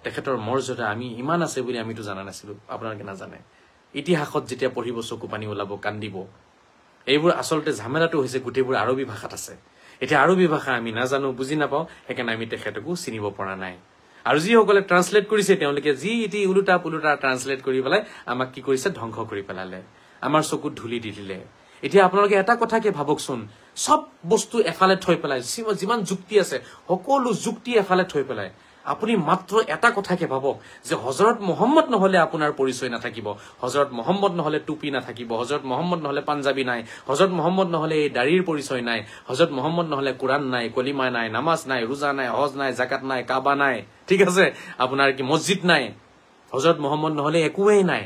তেখেতৰ মৰ্যাদা আমি ইমান আছে বুলি আমিতো জানা নাছিলো আপোনালোকে নাজানে ইতিহাসত যেতিয়া পঢ়িব চকু পানী ওলাব কান্দিব এইবোৰ আসলতে ঝামেলাটো হৈছে গোটেইবোৰ আৰবী ভাষাত আছে এটা আৰবী ভাষা আমি নাজানো বুজি নাপাও একেন আমি তেখেতকো চিনিব পৰা নাই আৰু যিসকলে ট্ৰান্সলেট কৰিছে তেওঁলোকে যি ইতি উলুটা পুলুটা ট্ৰান্সলেট কৰি পেলাই আমাক কি কৰিছে ধ্বংস কৰি পেলালে আমাৰ চকুত ধুলি দি দিলে এতিয়া আপোনালোকে এটা কথাকে ভাবকচোন সব বস্তু এফালে থৈ পেলাই যিমান যুক্তি আছে সকলো যুক্তি এফালে থৈ পেলাই আপুনি মাত্ৰ এটা কথাকে ভাবক যে হযৰত মুহাম্মদ নহলে আপোনাৰ পৰিচয় নাথাকিব হযৰত মুহাম্মদ নহলে টুপি নাথাকিব হযৰত মুহাম্মদ নহলে পাঞ্জাবী নাই হযৰত মুহাম্মদ নহলে এই দাড়িৰ পৰিচয় নাই হযরত মুহাম্মদ নহলে কুরআন নাই কলিমা নাই নামাজ নাই রোজা নাই হজ নাই যাকাত নাই কাবা নাই ঠিক আছে আপোনাৰ কি মসজিদ নাই হযৰত মুহাম্মদ নহলে একোৱেই নাই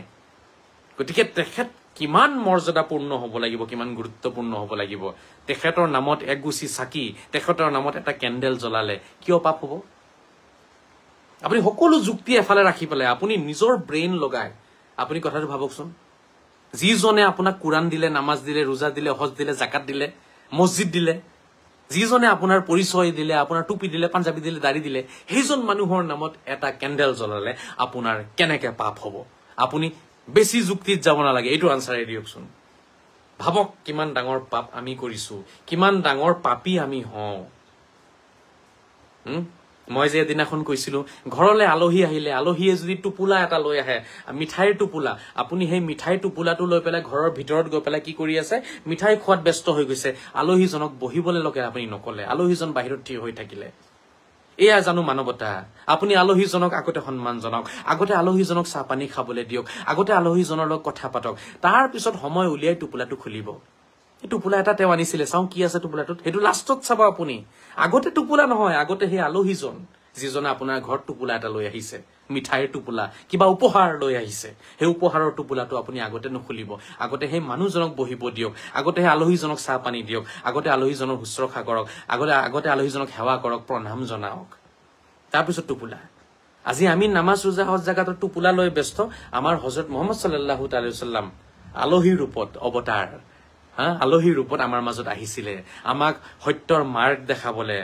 গতিকে তেখেত কিমান মৰ্যাদাপূৰ্ণ হ'ব লাগিব কিমান গুৰুত্বপূৰ্ণ হ'ব লাগিব তেখেতৰ নামত একগুছি চাকি তেখেতৰ নামত এটা কেন্ডেল জ্বলালে কিয় পাপ হ'ব আপুনি সকলো যুক্তি এফালে ৰাখি পেলাই আপুনি নিজৰ ব্ৰেইন লগাই আপুনি কথাটো ভাবকচোন যিজনে আপোনাক কুরআন দিলে নামাজ দিলে রোজা দিলে হজ দিলে যাকাত দিলে মসজিদ দিলে যিজনে আপোনাৰ পৰিচয় দিলে আপোনাৰ টুপি দিলে পাঞ্জাবী দিলে দাড়ি দিলে সেইজন মানুহৰ নামত এটা কেন্ডেল জ্বলালে আপোনাৰ কেনেকে পাপ হ'ব আপুনি বেছি যুক্তিত যাব নালাগে এইটো আনসাৰে দিয়কচোন ভাবক কিমান ডাঙৰ পাপ আমি কৰিছো কিমান ডাঙৰ পাপী আমি হওঁ মই যে এদিনাখন কৈছিলো ঘৰলে আলহী আহিলে আলহীয়ে যদি টুপুলা এটা লৈ আহে মিঠাইৰ টুপুলা আপুনি সেই মিঠাই টুপুলাটো লৈ পেলাই ঘৰৰ ভিতৰত গৈ পেলাই কি কৰি আছে মিঠাই খোৱাত ব্যস্ত হৈ গৈছে আলহীজনক বহিবলৈ লগে আপুনি নকলে আলহীজন বাহিৰত থিয় হৈ থাকিলে এয়া জানো মানৱতা? আপুনি আলহীজনক আগতে সন্মান জনাওক, আগতে আলহীজনক চাহ পানী খাবলৈ দিয়ক, আগতে আলহীজনৰ লগত কথা পাতক, তাৰ পিছত সময় উলিয়াই টোপোলাটো খুলিব। এই টোপোলা এটা তেওঁ আনিছিলে, চাওঁ কি আছে টোপোলাটোত, সেইটো লাষ্টত চাব আপুনি। আগতে টোপোলা নহয়, আগতে সেই আলহীজন যিজনে আপোনাৰ ঘৰত টোপোলা এটা লৈ আহিছে, মিঠাইৰ টোপোলা, কিবা উপহাৰ লৈ আহিছে, সেই উপহাৰৰ টোপোলাটো আপুনি আগতে নুখুলিব। আগতে সেই মানুহজনক বহিব দিয়ক, আগতে সেই আলহীজনক চাহ পানী দিয়ক, আগতে আলহীজনৰ শুশ্ৰূষা কৰক, আগতে আলহীজনক সেৱা কৰক, প্ৰণাম জনাওক, তাৰপিছত টোপোলা। আজি আমি নামাজ ৰোজা হজ জাকাতৰ টোপোলা লৈ ব্যস্ত। আমাৰ হজৰত মুহাম্মদ সাল্লাল্লাহু তাআলা সাল্লাম আলহীৰ ৰূপত অৱতাৰ, আলহীৰ ৰূপত আমাৰ মাজত আহিছিলে, আমাক সত্যৰ মাৰ্গ দেখাবলে,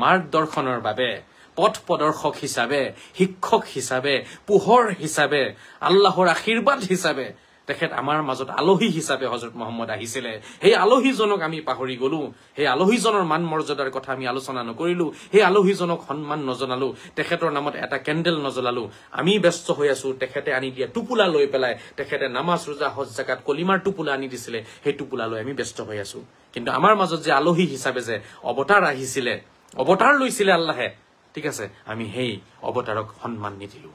মাৰ্গদৰ্শনৰ বাবে, পথ প্ৰদৰ্শক হিচাপে, শিক্ষক হিচাপে, পোহৰ হিচাপে, আল্লাহৰ আশীৰ্বাদ হিচাপে তেখেত আমাৰ মাজত আলহী হিচাপে হজৰত মুহাম্মদ আহিছিলে। সেই আলহীজনক আমি পাহৰি গলো, সেই আলহীজনৰ মান মৰ্যাদাৰ কথা আমি আলোচনা নকৰিলো, সেই আলহীজনক সন্মান নজনালো, তেখেতৰ নামত এটা কেণ্ডেল নজলালো। আমি ব্যস্ত হৈ আছো তেখেতে আনি দিয়া টোপোলা লৈ পেলাই। তেখেতে নামাজ ৰোজা হজ জাকাত কলিমাৰ টোপোলা আনি দিছিলে, সেই টোপোলা লৈ আমি ব্যস্ত হৈ আছো। কিন্তু আমাৰ মাজত যে আলহী হিচাপে যে অৱতাৰ আহিছিলে, অৱতাৰ লৈছিলে আল্লাহে, ঠিক আছে, আমি সেই অৱতাৰক সন্মান নিদিলো।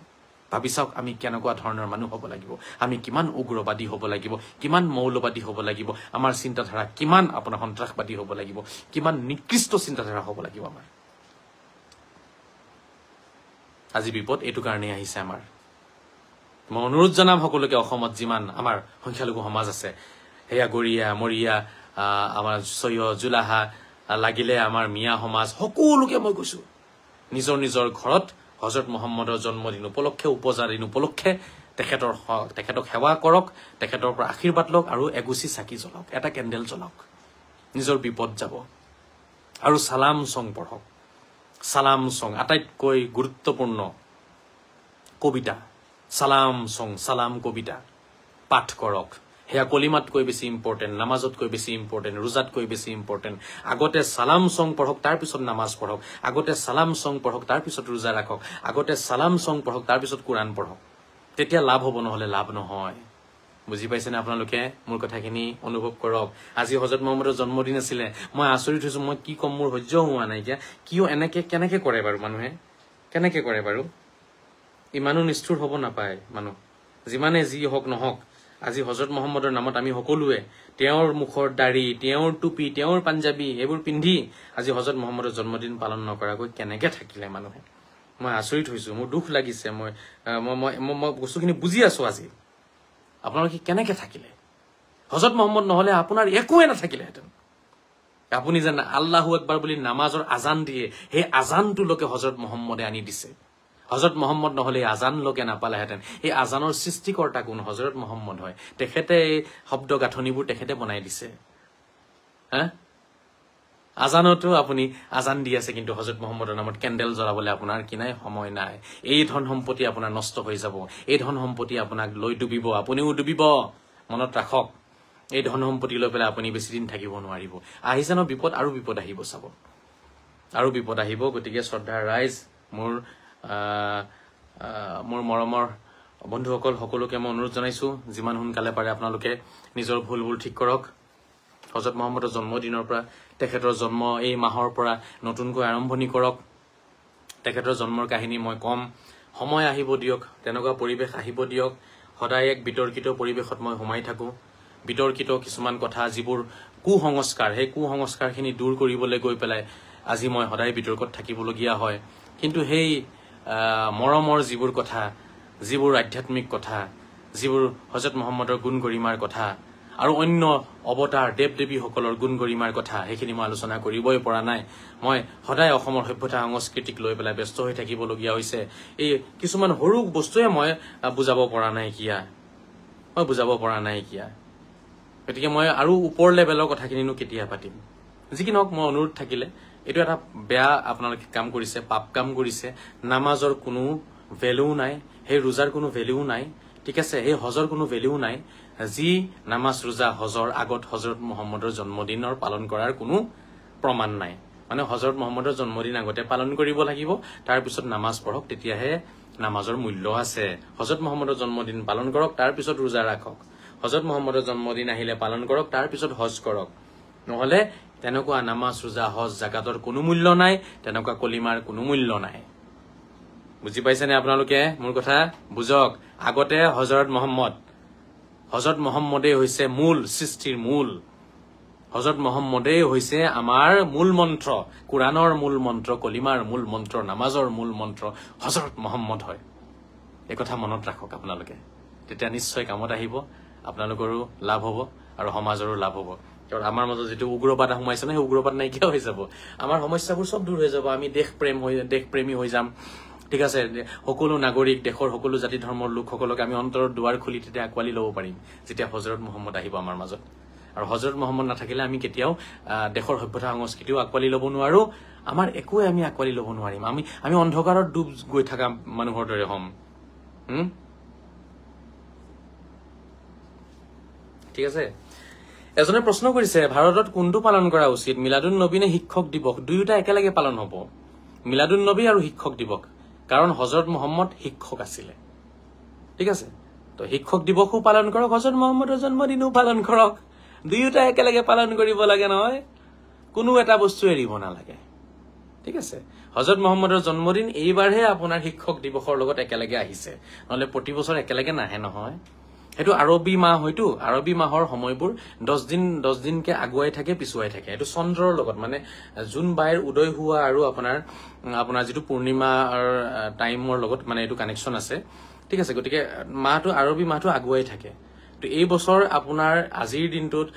ভাবি চাওক আমি কেনেকুৱা ধৰণৰ মানুহ হ'ব লাগিব, আমি কিমান উগ্ৰবাদী হ'ব লাগিব, কিমান মৌলবাদী হ'ব লাগিব, আমাৰ চিন্তাধাৰা কিমান আপোনাৰ সন্ত্ৰাসবাদী হ'ব লাগিব, কিমান নিকৃষ্ট চিন্তাধাৰা হ'ব লাগিব আমাৰ। আজি বিপদ এইটো কাৰণেই আহিছে আমাৰ। মই অনুৰোধ জনাম সকলোকে, অসমত যিমান আমাৰ সংখ্যালঘু সমাজ আছে, সেয়া গৰীয়া মৰিয়া, আমাৰ চৈয় জোলাহা, লাগিলে আমাৰ মিয়া সমাজ, সকলোকে মই কৈছো নিজৰ নিজৰ ঘৰত হজৰত মুহাম্মদৰ জন্মদিন উপলক্ষে, উপজা দিন উপলক্ষে তেখেতক সেৱা কৰক, তেখেতৰ পৰা আশীৰ্বাদ লওক, আৰু এগুচি চাকি জ্বলাওক, এটা কেণ্ডেল জ্বলাওক, নিজৰ বিপদ যাব। আৰু সালাম চং পঢ়ক। সালাম চং আটাইতকৈ গুৰুত্বপূৰ্ণ কবিতা, সালাম চং, সালাম কবিতা পাঠ কৰক। সেয়া কলিমাতকৈ বেছি ইম্পৰ্টেণ্ট, নামাজতকৈ বেছি ইম্পৰ্টেণ্ট, ৰোজাতকৈ বেছি ইম্পৰ্টেণ্ট। আগতে সালাম চং পঢ়ক, তাৰপিছত নামাজ পঢ়ক। আগতে সালাম চং পঢ়ক, তাৰপিছত ৰোজা ৰাখক। আগতে সালাম চং পঢ়ক, তাৰপিছত কোৰআন পঢ়ক। তেতিয়া লাভ হ'ব, নহলে লাভ নহয়। বুজি পাইছেনে আপোনালোকে? মোৰ কথাখিনি অনুভৱ কৰক। আজি হজৰত মুহাম্মদৰ জন্মদিন আছিলে, মই আচৰিত হৈছো, মই কি কম, মোৰ সহ্য হোৱা নাই এতিয়া। কিয় কেনেকে কৰে বাৰু মানুহে, কেনেকে কৰে বাৰু? ইমানো নিষ্ঠুৰ হ'ব নাপায় মানুহ, যিমানে যি হওক নহওক। আজি হজৰত মুহাম্মদৰ নামত আমি সকলোৱে তেওঁৰ মুখৰ দাড়ি, তেওঁৰ টুপি, তেওঁৰ পাঞ্জাবী এইবোৰ পিন্ধি আজি হজৰত মুহাম্মদৰ জন্মদিন পালন নকৰাকৈ কেনেকে থাকিলে মানুহে? মই আচৰিত হৈছো, মোৰ দুখ লাগিছে। মই বস্তুখিনি বুজি আছো। আজি আপোনালোকে কেনেকে থাকিলে? হজৰত মুহাম্মদ নহলে আপোনাৰ একোৱে নাথাকিলেহেঁতেন। আপুনি যেন আল্লাহু আকবাৰ বুলি নামাজৰ আজান দিয়ে, সেই আজানটোলৈকে হজৰত মুহাম্মদে আনি দিছে। হজৰত মুহাম্মদ নহলে এই আজান লোকে নাপালেহেঁতেন। এই আজানৰ সৃষ্টিকৰ্তা কোন? হজৰত মুহাম্মদ হয়। তেখেতে এই শব্দ গাঁথনিবোৰ তেখেতে বনাই দিছে। আজানতো আপুনি আজান দি আছে, কিন্তু হজৰত মুহাম্মদৰ নামত কেণ্ডেল জ্বলাবলৈ আপোনাৰ কি নাই? সময় নাই। এই ধন সম্পত্তি আপোনাৰ নষ্ট হৈ যাব, এই ধন সম্পত্তি আপোনাক লৈ ডুবিব, আপুনিও ডুবিব। মনত ৰাখক, এই ধন সম্পত্তি লৈ পেলাই আপুনি বেছি দিন থাকিব নোৱাৰিব। আহিছে ন বিপদ, আৰু বিপদ আহিব, চাব, আৰু বিপদ আহিব। গতিকে শ্ৰদ্ধাৰ ৰাইজ, মোৰ মৰমৰ বন্ধুসকল, সকলোকে মই অনুৰোধ জনাইছো, যিমান সোনকালে পাৰে আপোনালোকে নিজৰ ভুলবোৰ ঠিক কৰক। হজৰত মুহাম্মদৰ জন্মদিনৰ পৰা, তেখেতৰ জন্ম এই মাহৰ পৰা নতুনকৈ আৰম্ভণি কৰক। তেখেতৰ জন্মৰ কাহিনী মই কম, সময় আহিব দিয়ক, তেনেকুৱা পৰিৱেশ আহিব দিয়ক। সদায় এক বিতৰ্কিত পৰিৱেশত মই সোমাই থাকো। বিতৰ্কিত কিছুমান কথা, যিবোৰ কুসংস্কাৰ, সেই কুসংস্কাৰখিনি দূৰ কৰিবলৈ গৈ পেলাই আজি মই সদায় বিতৰ্কত থাকিবলগীয়া হয়। কিন্তু সেই মৰমৰ যিবোৰ কথা, যিবোৰ আধ্যাত্মিক কথা, যিবোৰ হজৰত মুহাম্মদৰ গুণ গৰিমাৰ কথা, আৰু অন্য অৱতাৰ দেৱ দেৱীসকলৰ গুণ গৰিমাৰ কথা, সেইখিনি মই আলোচনা কৰিবই পৰা নাই। মই সদায় অসমৰ সভ্যতা সংস্কৃতিক লৈ পেলাই ব্যস্ত হৈ থাকিবলগীয়া হৈছে। এই কিছুমান সৰু বস্তুৱে মই বুজাব পৰা নাই কিয়া। গতিকে মই আৰু ওপৰ লেভেলৰ কথাখিনিনো কেতিয়া পাতিম? যি কি নহওক, মই অনুৰোধ থাকিলে, এইটো এটা বেয়া আপোনালোকে কাম কৰিছে, পাপ কাম কৰিছে। নামাজৰ কোনো ভেলু নাই, সেই ৰোজাৰ কোনো ভেলু নাই, ঠিক আছে, সেই হজৰ কোনো ভেলু নাই। যি নামাজ ৰোজা হজৰ আগত হজৰত মুহাম্মদৰ জন্মদিনৰ পালন কৰাৰ কোনো প্ৰমাণ নাই। মানে হজৰত মুহাম্মদৰ জন্মদিন আগতে পালন কৰিব লাগিব, তাৰপিছত নামাজ পঢ়ক, তেতিয়াহে নামাজৰ মূল্য আছে। হজৰত মুহাম্মদৰ জন্মদিন পালন কৰক, তাৰপিছত ৰোজা ৰাখক। হজৰত মুহাম্মদৰ জন্মদিন আহিলে পালন কৰক, তাৰপিছত হজ কৰক। নহলে তেনেকুৱা নামাজ ৰোজা হজ জাকাতৰ কোনো মূল্য নাই, তেনেকুৱা কলিমাৰ কোনো মূল্য নাই। বুজি পাইছেনে আপোনালোকে মোৰ কথা? বুজক, আগতে হজৰত মহম্মদেই হৈছে মূল, সৃষ্টিৰ মূল। হজৰত মহম্মদেই হৈছে আমাৰ মূল মন্ত্ৰ, কোৰাণৰ মূল মন্ত্ৰ, কলিমাৰ মূল মন্ত্ৰ, নামাজৰ মূল মন্ত্ৰ হজৰত মহম্মদ হয়। এই কথা মনত ৰাখক আপোনালোকে, তেতিয়া নিশ্চয় কামত আহিব, আপোনালোকৰো লাভ হ'ব আৰু সমাজৰো লাভ হ'ব। কাৰণ আমাৰ মাজত যিটো উগ্ৰবাদ সোমাইছে ন, সেই উগ্ৰবাদ নাইকিয়া হৈ যাব, আমাৰ সমস্যাবোৰ চব দূৰ হৈ যাব, আমি দেশপ্ৰেমী হৈ যাম। ঠিক আছে, সকলো নাগৰিক, দেশৰ সকলো জাতি ধৰ্মৰ লোকসকলক আমি অন্তৰৰ দুৱাৰ খুলি তেতিয়া আঁকোৱালি ল'ব পাৰিম, যেতিয়া হজৰত মহম্মদ আহিব আমাৰ মাজত। আৰু হজৰত মহম্মদ নাথাকিলে আমি কেতিয়াও দেশৰ সভ্যতা সংস্কৃতিও আঁকোৱালি ল'ব নোৱাৰো, আমাৰ একোৱে আমি আঁকোৱালি ল'ব নোৱাৰিম। আমি অন্ধকাৰত ডুব গৈ থকা মানুহৰ দৰে হ'ম। ঠিক আছে। এজনে প্ৰশ্ন কৰিছে, ভাৰতত কোনটো পালন কৰা উচিত, মিলাদুন নবী নে শিক্ষক দিৱস? দুয়োটা একেলগে পালন হ'ব, মিলাদুন নবী আৰু শিক্ষক দিৱস, কাৰণ হজৰত মহম্মদ শিক্ষক আছিলে। ঠিক আছে, তো শিক্ষক দিৱসো পালন কৰক, হজৰত মহম্মদৰ জন্মদিনো পালন কৰক, দুয়োটা একেলগে পালন কৰিব লাগে নহয়, কোনো এটা বস্তু এৰিব নালাগে। ঠিক আছে, হজৰত মহম্মদৰ জন্মদিন এইবাৰহে আপোনাৰ শিক্ষক দিৱসৰ লগত একেলগে আহিছে, নহলে প্ৰতি বছৰ একেলগে নাহে নহয়। সেইটো আৰবী মাহ, হয়তো আৰবী মাহৰ সময়বোৰ 10 দিনকে আগুৱাই থাকে পিছুৱাই থাকে। এইটো চন্দ্ৰৰ লগত, মানে জুন বাইৰ উদয় হোৱা আৰু আপোনাৰ যিটো পূৰ্ণিমাৰ টাইমৰ লগত মানে এইটো কানেকশ্যন আছে। ঠিক আছে, গতিকে মাহটো আৰবী মাহটো আগুৱাই থাকে। তো এই বছৰ আপোনাৰ আজিৰ দিনটোত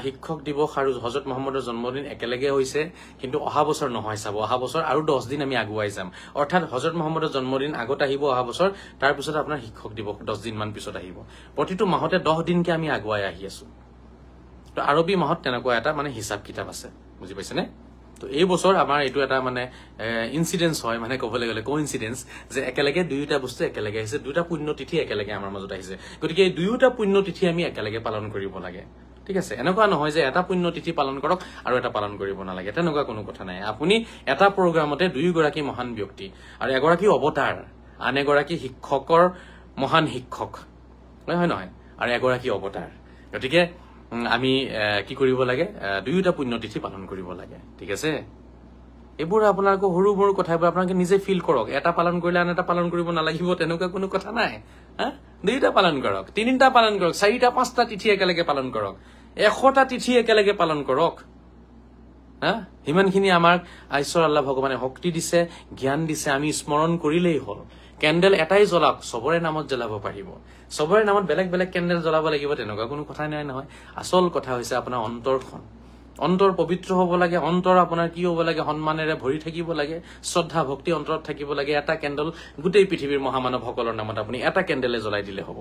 শিক্ষক দিৱস আৰু হজৰত মহম্মদৰ জন্মদিন একেলগে হৈছে, কিন্তু অহা বছৰ নহয়। চাব, অহা বছৰ আৰু 10 দিন আমি আগুৱাই যাম, অৰ্থাৎ হজৰত মহম্মদৰ জন্মদিন আগত আহিব অহা বছৰ, তাৰপিছত আপোনাৰ শিক্ষক দিৱস 10 দিন মান পিছত আহিব। প্ৰতিটো মাহতে 10 দিনকে আমি আগুৱাই আহি আছো। তো আৰবী মাহত তেনেকুৱা এটা মানে হিচাপ কিতাপ আছে, বুজি পাইছেনে? তো এই বছৰ আমাৰ এইটো এটা মানে ইনচিডেন্স হয়, মানে ক'বলৈ গ'লে কোইনচিডেন্স, যে একেলগে দুয়োটা বস্তু একেলগে আহিছে, দুটা পুণ্যতিথি একেলগে আমাৰ মাজত আহিছে। গতিকে এই দুয়োটা পুণ্যতিথি আমি একেলগে পালন কৰিব লাগে। ঠিক আছে, এনেকুৱা নহয় যে এটা পুণ্যতিথি পালন কৰক আৰু এটা পালন কৰিব নালাগে, তেনেকুৱা কোনো কথা নাই। আপুনি এটা প্ৰগ্ৰামতে দুয়োগৰাকী মহান ব্যক্তি, আৰু এগৰাকী অৱতাৰ, আন এগৰাকী শিক্ষকৰ মহান শিক্ষক, হয় নহয়, আৰু এগৰাকী অৱতাৰ। গতিকে আমি কি কৰিব লাগে, দুয়োটা পুণ্যতিথি পালন কৰিব লাগে। ঠিক আছে, এইবোৰ আপোনালোকে সৰু সৰু কথাবোৰ আপোনালোকে নিজে ফিল কৰক। এটা পালন কৰিলে আন এটা পালন কৰিব নালাগিব, তেনেকুৱা কোনো কথা নাই। দুয়োটা পালন কৰক, 3টা পালন কৰক, 4টা 5টা তিথি একেলগে পালন কৰক, 100টা তিথি একেলগে পালন কৰক। সিমানখিনি আমাক ঈশ্বৰ আল্লাহ ভগৱানে শক্তি দিছে, জ্ঞান দিছে, আমি স্মৰণ কৰিলেই হ'ল। কেণ্ডেল এটাই জ্বলাওক, চবৰে নামত জ্বলাব পাৰিব, চবৰে নামত বেলেগ বেলেগ কেণ্ডেল জ্বলাব লাগিব, তেনেকুৱা কোনো কথা নাই নহয়। আচল কথা হৈছে আপোনাৰ অন্তৰখন, অন্তৰ পবিত্ৰ হ'ব লাগে, অন্তৰ আপোনাৰ কি হ'ব লাগে, সন্মানেৰে ভৰি থাকিব লাগে, শ্ৰদ্ধা ভক্তি অন্তৰত থাকিব লাগে। এটা কেণ্ডেল গোটেই পৃথিৱীৰ মহামানৱসকলৰ নামত আপুনি এটা কেণ্ডেলে জ্বলাই দিলে হ'ব।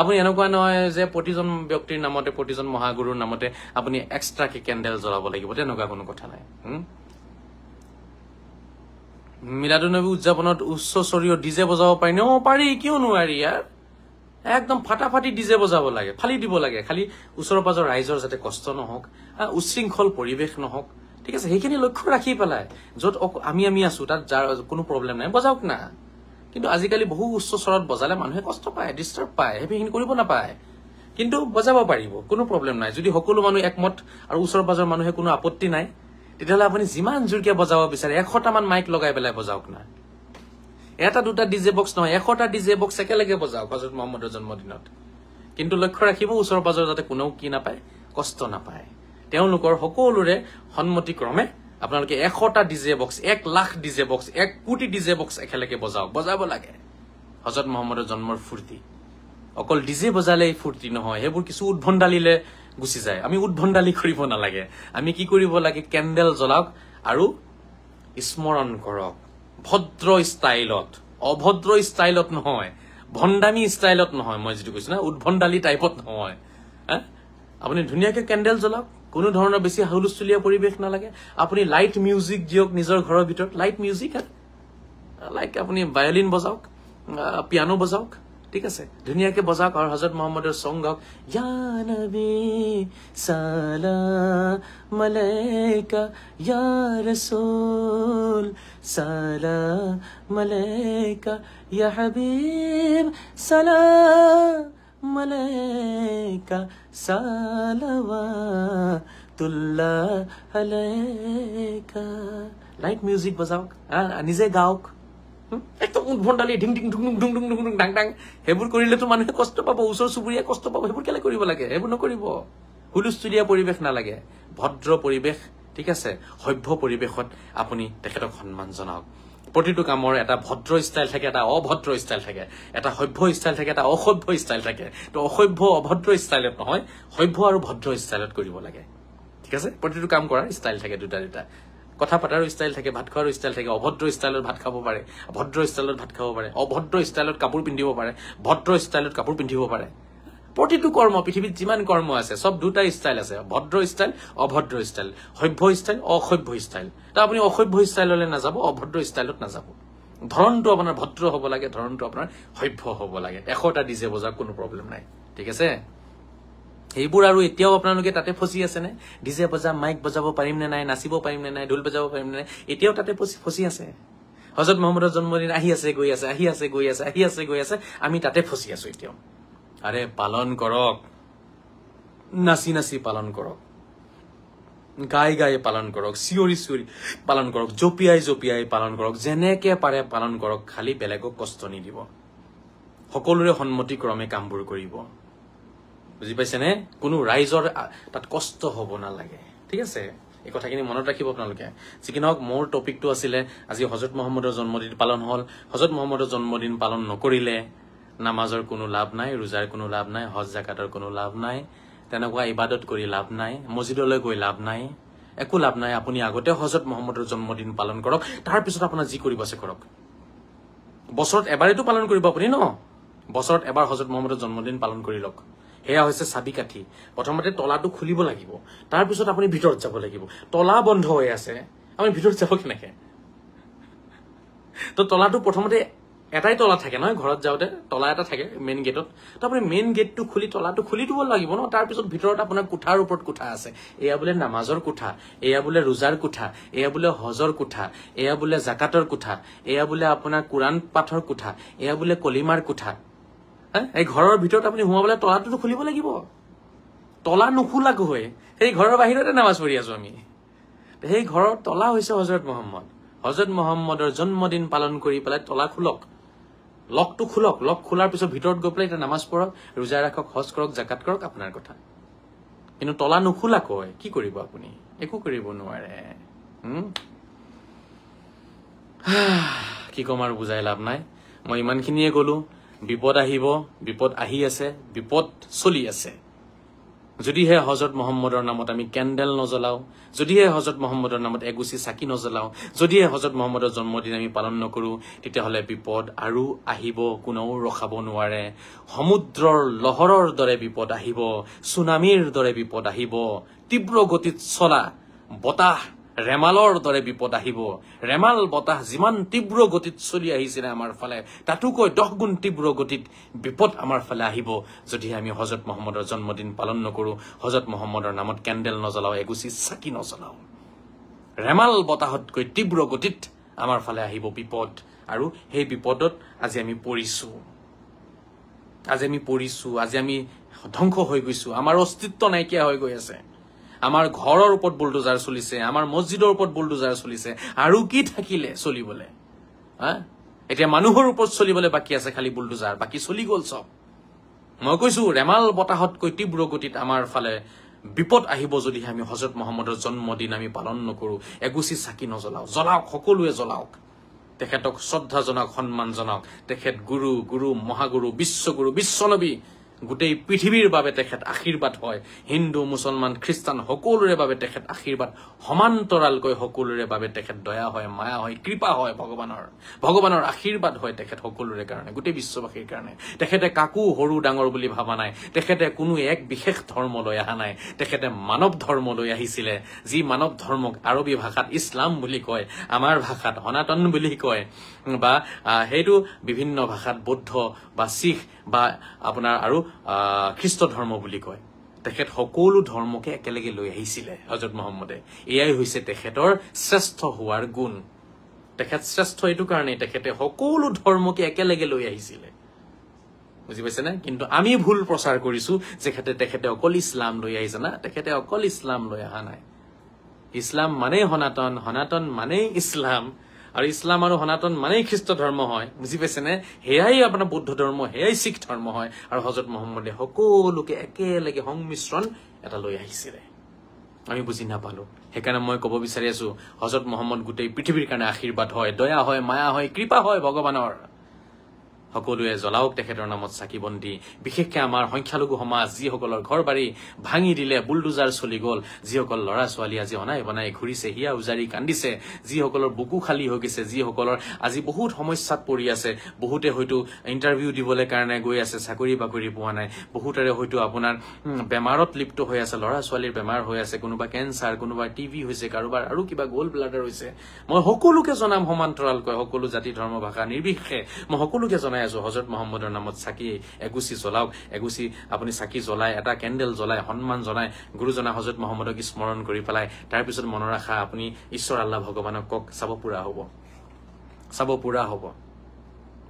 আপুনি এনেকুৱা নহয় যে প্ৰতিজন ব্যক্তিৰ নামতে, প্ৰতিজন মহাগুৰুৰ নামতে আপুনি এক্সট্ৰাকে কেণ্ডেল জ্বলাব লাগিব, তেনেকুৱা কোনো কথা নাই। মিলাদুন্নবী উদযাপনত উচ্চ স্বৰীয় ডিজে বজাব পাৰি নে? পাৰি, কিয় নোৱাৰি ইয়াৰ। একদম ফাটাফাটি ডিজে বজাব লাগে, ফালি দিব লাগে, খালি ওচৰৰ পাজৰ ৰাইজৰ যাতে কষ্ট নহওক, উচ্ছৃংখল পৰিৱেশ নহওক। ঠিক আছে, সেইখিনি লক্ষ্য ৰাখি পেলাই য'ত আমি আছো তাত যাৰ কোনো প্ৰব্লেম নাই, বজাওক না। কিন্তু আজিকালি বহু উচ্চ স্বৰত বজালে মানুহে কষ্ট পায়, ডিষ্টাৰ্ব পায়, সেইখিনি কৰিব নাপায়। কিন্তু বজাব পাৰিব, কোনো প্ৰব্লেম নাই। যদি সকলো মানুহ একমত আৰু ওচৰ পাজৰ মানুহে কোনো আপত্তি নাই, তেতিয়াহ'লে আপুনি যিমান জোৰকে বজাব বিচাৰে 100টা মান মাইক লগাই পেলাই বজাওক না। এটা দুটা ডিজে বক্স নহয়, 100টা ডিজে বক্স একেলগে বজাওক হজৰত মহম্মদৰ জন্মদিনত। কিন্তু লক্ষ্য ৰাখিব ওচৰ পাজৰ যাতে কোনেও কি নাপায়, কষ্ট নাপায়। তেওঁলোকৰ সকলোৰে সন্মতিক্ৰমে আপোনালোকে 100টা DJ box, 1 lakh DJ box, 1 কোটি ডিজে বক্স একেলগে বজাওক, বজাব লাগে। হজৰত মহম্মদৰ জন্মৰ ফূৰ্তি, অকল ডিজে বজালেই ফূৰ্তি নহয়, সেইবোৰ কিছু উদ্ভণ্ডালিলে গুচি যায়। আমি উদ্ভণ্ডালি কৰিব নালাগে, আমি কি কৰিব লাগে, কেণ্ডেল জ্বলাওক আৰু স্মৰণ কৰক ভদ্ৰ ষ্টাইলত, অভদ্ৰ ষ্টাইলত নহয়, ভণ্ডামি ষ্টাইলত নহয়, মই যিটো কৈছো না, উদ্ভণ্ডালি টাইপত নহয়। আপুনি ধুনীয়াকে কেণ্ডেল জ্বলাওক, কোনো ধৰণৰ বেছি হুলস্থুলীয়া পৰিৱেশ নালাগে। আপুনি লাইট মিউজিক দিয়ক নিজৰ ঘৰৰ ভিতৰত, লাইট মিউজিক, লাইক আপুনি ভায়লিন বজাওক, পিয়ানো বজাওক, ঠিক আছে, ধুনীয়াকে বজাওক আৰু হজৰত মহম্মদৰ সং গাওক। ইয়া নবী সালাম আলাইকা, ইয়া রাসূল সালাম আলাইকা, ইয়া হাবিব সালাম আলাইকা, সালাওয়াত তুল্লাহ আলাইকা লাইট মিউজিক বজাওক নিজে গাওক একদম উদ্ভণ্ডালি ঢিং ঢিং ঢুং ঢুং ঢুং ঢুং ঢুং ডাং ডাং সেইবোৰ কৰিলেতো মানুহে কষ্ট পাব ওচৰ চুবুৰীয়া কষ্ট পাব সেইবোৰ কেলে কৰিব লাগে সেইবোৰ নকৰিব হুলস্থুলীয়া পৰিৱেশ নালাগে ভদ্ৰ পৰিৱেশ ঠিক আছে সভ্য পৰিৱেশত আপুনি তেখেতক সন্মান জনাওক প্ৰতিটো কামৰ এটা ভদ্ৰ ষ্টাইল থাকে এটা অভদ্ৰ ষ্টাইল থাকে এটা সভ্য ষ্টাইল থাকে এটা অসভ্য ষ্টাইল থাকে তো অসভ্য অভদ্ৰ ষ্টাইলত নহয় সভ্য আৰু ভদ্ৰ ষ্টাইলত কৰিব লাগে ঠিক আছে প্ৰতিটো কাম কৰাৰ ষ্টাইল থাকে দুটা কথা পাতাৰ ষ্টাইল থাকে ভাত খোৱাৰ ষ্টাইল থাকে অভদ্ৰ ষ্টাইলত ভাত খাব পাৰে ভদ্ৰ ষ্টাইলত ভাত খাব পাৰে অভদ্ৰ ষ্টাইলত কাপোৰ পিন্ধিব পাৰে ভদ্ৰ ষ্টাইলত কাপোৰ পিন্ধিব পাৰে প্ৰতিটো কৰ্ম পৃথিৱীত যিমান কৰ্ম আছে সব দুটা ষ্টাইল আছে ভদ্ৰ ষ্টাইল অভদ্ৰ ষ্টাইল সভ্য ষ্টাইল অসভ্য ষ্টাইল তো আপুনি অসভ্য ষ্টাইললৈ নাযাব অভদ্ৰ ষ্টাইলত নাযাব ধৰণটো আপোনাৰ ভদ্ৰ হ'ব লাগে ধৰণটো আপোনাৰ সভ্য হ'ব লাগে 100টা ডিজে বজাওক কোনো প্ৰব্লেম নাই ঠিক আছে এইবোৰ আৰু এতিয়াও আপোনালোকে তাতে ফচি আছে নে ডিজে বজা মাইক বজাব পাৰিম নে নাই নাচিব পাৰিম নে নাই ঢোল বজাব পাৰিম নে নাই এতিয়াও তাতে ফচি আছে হযৰত মুহাম্মদৰ জন্মদিন আহি আছে গৈ আছে আহি আছে গৈ আছে আহি আছে গৈ আছে আমি তাতে ফচি আছো এতিয়াও আরে পালন কৰক নাচি নাচি পালন কৰক গাই গাই পালন কৰক চিঞৰি চিঞৰি পালন কৰক জপিয়াই জপিয়াই পালন কৰক যেনেকে পাৰে পালন কৰক খালি বেলেগক কষ্ট নিদিব সকলোৰে সন্মতি ক্ৰমে কামবোৰ কৰিব বুজি পাইছেনে কোনো ৰাইজৰ তাত কষ্ট হ'ব নালাগে ঠিক আছে এই কথাখিনি মনত ৰাখিব আপোনালোকে যিকি নহওক মোৰ টপিকটো আছিলে আজি হযৰত মুহাম্মদৰ জন্মদিন পালন হল হযৰত মুহাম্মদৰ জন্মদিন পালন নকৰিলে নামাজৰ কোনো লাভ নাই ৰোজাৰ কোনো লাভ নাই হজ জাকাতৰ কোনো লাভ নাই তেনেকুৱা ইবাদত কৰি লাভ নাই মছজিদলৈ গৈ লাভ নাই একো লাভ নাই আপুনি আগতে হযৰত মুহাম্মদৰ জন্মদিন পালন কৰক তাৰ পিছত আপোনাৰ যি কৰিব আছে কৰক বছৰত এবাৰেতো পালন কৰিব আপুনি ন বছৰত এবাৰ হযৰত মুহাম্মদৰ জন্মদিন পালন কৰি লওক হেয়া হৈছে চাবি কাঠি প্ৰথমতে তলাটো খুলিব লাগিব তাৰ পিছত আপুনি ভিতৰত যাব লাগিব তলা বন্ধ হৈ আছে আপুনি ভিতৰত যাব কেনেকে তো তলাটো প্ৰথমতে এটাই তলা থাকে নহয় ঘৰত যাওঁতে তলা এটা থাকে মেইন গেটত তো আপুনি মেইন গেটটো খুলি তলাটো খুলি দিব লাগিব ন তাৰ পিছত ভিতৰত আপোনাৰ কোঠাৰ ওপৰত কোঠা আছে এয়া বোলে নামাজৰ কোঠা এয়া বোলে ৰোজাৰ কোঠা এয়া বোলে হজৰ কোঠা এয়া বোলে জাকাতৰ কোঠা এয়া বোলে আপোনাৰ কুৰাণ পাঠৰ কোঠা এয়া বোলে কলিমাৰ কোঠা এই ঘৰৰ ভিতৰত আপুনি সোমাবলৈ তলাটো খুলিব লাগিব তলা নুখোলাকৈ হৈ সেই ঘৰৰ বাহিৰতে নামাজ পঢ়ি আছো আমি সেই ঘৰৰ তলা হৈছে হযৰত মুহাম্মদ হযৰত মুহাম্মদৰ জন্মদিন পালন কৰি পেলাই তলা খোলক লকটো খোলক লক খোলাৰ পিছত ভিতৰত গৈ পেলাই নামাজ পঢ়ক ৰোজা ৰাখক হজ কৰক জাকাত কৰক আপোনাৰ কথা কিন্তু তলা নুখোলাকৈ কি কৰিব আপুনি একো কৰিব নোৱাৰে কি কম আৰু বুজাই লাভ নাই মই ইমানখিনিয়ে গলো বিপদ আহিব বিপদ আহি আছে বিপদ চলি আছে যদিহে হযৰত মুহাম্মদৰ নামত আমি কেন্ডেল নজ্বলাও যদিহে হযৰত মুহাম্মদৰ নামত এগুছি চাকি নজ্বলাও যদিহে হযৰত মুহাম্মদৰ জন্মদিন আমি পালন নকৰো তেতিয়াহলে বিপদ আৰু আহিব কোনেও ৰখাব নোৱাৰে সমুদ্ৰৰ লহৰৰ দৰে বিপদ আহিব সুনামিৰ দৰে বিপদ আহিব তীব্ৰ গতিত চলা বতাহ ৰেমালৰ দৰে বিপদ আহিব ৰেমাল বতাহ যিমান তীব্ৰ গতিত চলি আহিছিল আমাৰ ফালে তাতোকৈ 10 গুণ তীব্ৰ গতিত বিপদ আমাৰ ফালে আহিব যদি আমি হযৰত মুহাম্মদৰ জন্মদিন পালন নকৰো হযৰত মুহাম্মদৰ নামত কেন্ডেল নজ্বলাও এগুছি চাকি নজ্বলাও ৰেমাল বতাহতকৈ তীব্ৰ গতিত আমাৰ ফালে আহিব বিপদ আৰু সেই বিপদত আজি আমি পৰিছো আজি আমি ধ্বংস হৈ গৈছো আমাৰ অস্তিত্ব নাইকিয়া হৈ গৈ আছে আমাৰ ঘৰৰ ওপৰত বুলডোজাৰ চলিছে আমাৰ মছজিদৰ ওপৰত বুলডোজাৰ চলিছে আৰু কি থাকিলে চলিবলে এতিয়া মানুহৰ ওপৰত চলিবলে বাকি আছে খালি বুলডোজাৰ বাকি চলি গল সব মই কৈছো ৰেমাল বতাহতকৈ তীব্ৰ গতিত আমাৰ ফালে বিপদ আহিব যদি আমি হযৰত মুহাম্মদৰ জন্মদিন আমি পালন নকৰো এগুছি চাকি নজ্বলাও জ্বলাওক সকলোৱে জ্বলাওক তেখেতক শ্ৰদ্ধা জনাওক সন্মান জনাওক তেখেত গুৰু মহাগুৰু বিশ্বগুৰু বিশ্বনবী গোটেই পৃথিৱীৰ বাবে তেখেত আশীৰ্বাদ হয় হিন্দু মুছলমান খ্ৰীষ্টান সকলোৰে বাবে তেখেত আশীৰ্বাদ সমান্তৰালকৈ সকলোৰে বাবে তেখেত দয়া হয় মায়া হয় কৃপা হয় ভগৱানৰ আশীৰ্বাদ হয় তেখেত সকলোৰে কাৰণে গোটেই বিশ্ববাসীৰ কাৰণে তেখেতে কাকো সৰু ডাঙৰ বুলি ভাবা নাই তেখেতে কোনো এক বিশেষ ধৰ্ম লৈ অহা নাই তেখেতে মানৱ ধৰ্ম লৈ আহিছিলে যি মানৱ ধৰ্মক আৰবী ভাষাত ইছলাম বুলি কয় আমাৰ ভাষাত সনাতন বুলি কয় বা হেতু বিভিন্ন ভাষাত বৌদ্ধ বা শিখ বা আপোনাৰ আৰু খ্ৰীষ্ট ধৰ্ম বুলি কয় তেখেত সকলো ধৰ্মকে একেলগে লৈ আহিছিলে হযৰত মুহাম্মদে এয়াই হৈছে তেখেতৰ শ্ৰেষ্ঠ হোৱাৰ গুণ তেখেত শ্ৰেষ্ঠ এইটো কাৰণে তেখেতে সকলো ধৰ্মকে একেলগে লৈ আহিছিলে বুজি পাইছে না কিন্তু আমি ভুল প্ৰচাৰ কৰিছো যে তেখেতে অকল ইছলাম লৈ আহিছে না তেখেতে অকল ইছলাম লৈ অহা নাই ইছলাম মানে সনাতন সনাতন মানে ইছলাম আৰু ইছলাম আৰু সনাতন মানে খ্ৰীষ্ট ধৰ্ম হয় বুজি পাইছে নে হেয়াই আপোনাৰ বৌদ্ধ ধৰ্ম হেয়াই শিখ ধৰ্ম হয় আৰু হযৰত মুহাম্মদে সকলোকে একেলগে সংমিশ্ৰণ এটা লৈ আহিছিল আমি বুজি নাপালো সেইকাৰণে মই ক'ব বিচাৰি আছো হযৰত মুহাম্মদ গোটেই পৃথিৱীৰ কাৰণে আশীৰ্বাদ হয় দয়া হয় মায়া হয় কৃপা হয় ভগৱানৰ সকলোৱে জ্বলাওক তেখেতৰ নামত চাকি বন্তি বিশেষকৈ আমাৰ সংখ্যালঘু সমাজ যিসকলৰ ঘৰ বাৰী ভাঙি দিলে বুলডোজাৰ চলি গ'ল যিসকল ল'ৰা ছোৱালী আজি অনাই বনাই ঘূৰিছে হিয়া উজাৰি কান্দিছে যিসকলৰ বুকু খালী হৈ গৈছে যিসকলৰ আজি বহুত সমস্যাত পৰি আছে বহুতে হয়তো ইণ্টাৰভিউ দিবলৈ কাৰণে গৈ আছে চাকৰি বাকৰি পোৱা নাই বহুতৰে হয়তো আপোনাৰ বেমাৰত লিপ্ত হৈ আছে ল'ৰা ছোৱালীৰ বেমাৰ হৈ আছে কোনোবা কেঞ্চাৰ কোনোবা টিভি হৈছে কাৰোবাৰ আৰু কিবা গোল ব্লাডাৰ হৈছে মই সকলোকে জনাম সমান্তৰালকৈ সকলো জাতি ধৰ্ম ভাষা নিৰ্বিশেষে মই সকলোকে জনাই হযৰত মুহাম্মদৰ নামত চাকি এগুচি জ্বলাওক এগুচি আপুনি চাকি জ্বলাই এটা কেন্ডেল জ্বলাই সন্মান জনাই গুৰুজনা হযৰত মুহাম্মদক স্মৰণ কৰি পেলাই তাৰ পিছত মনৰ আশা আপুনি ঈশ্বৰ আল্লাহ ভগৱানক কক চাব পুৰা হ'ব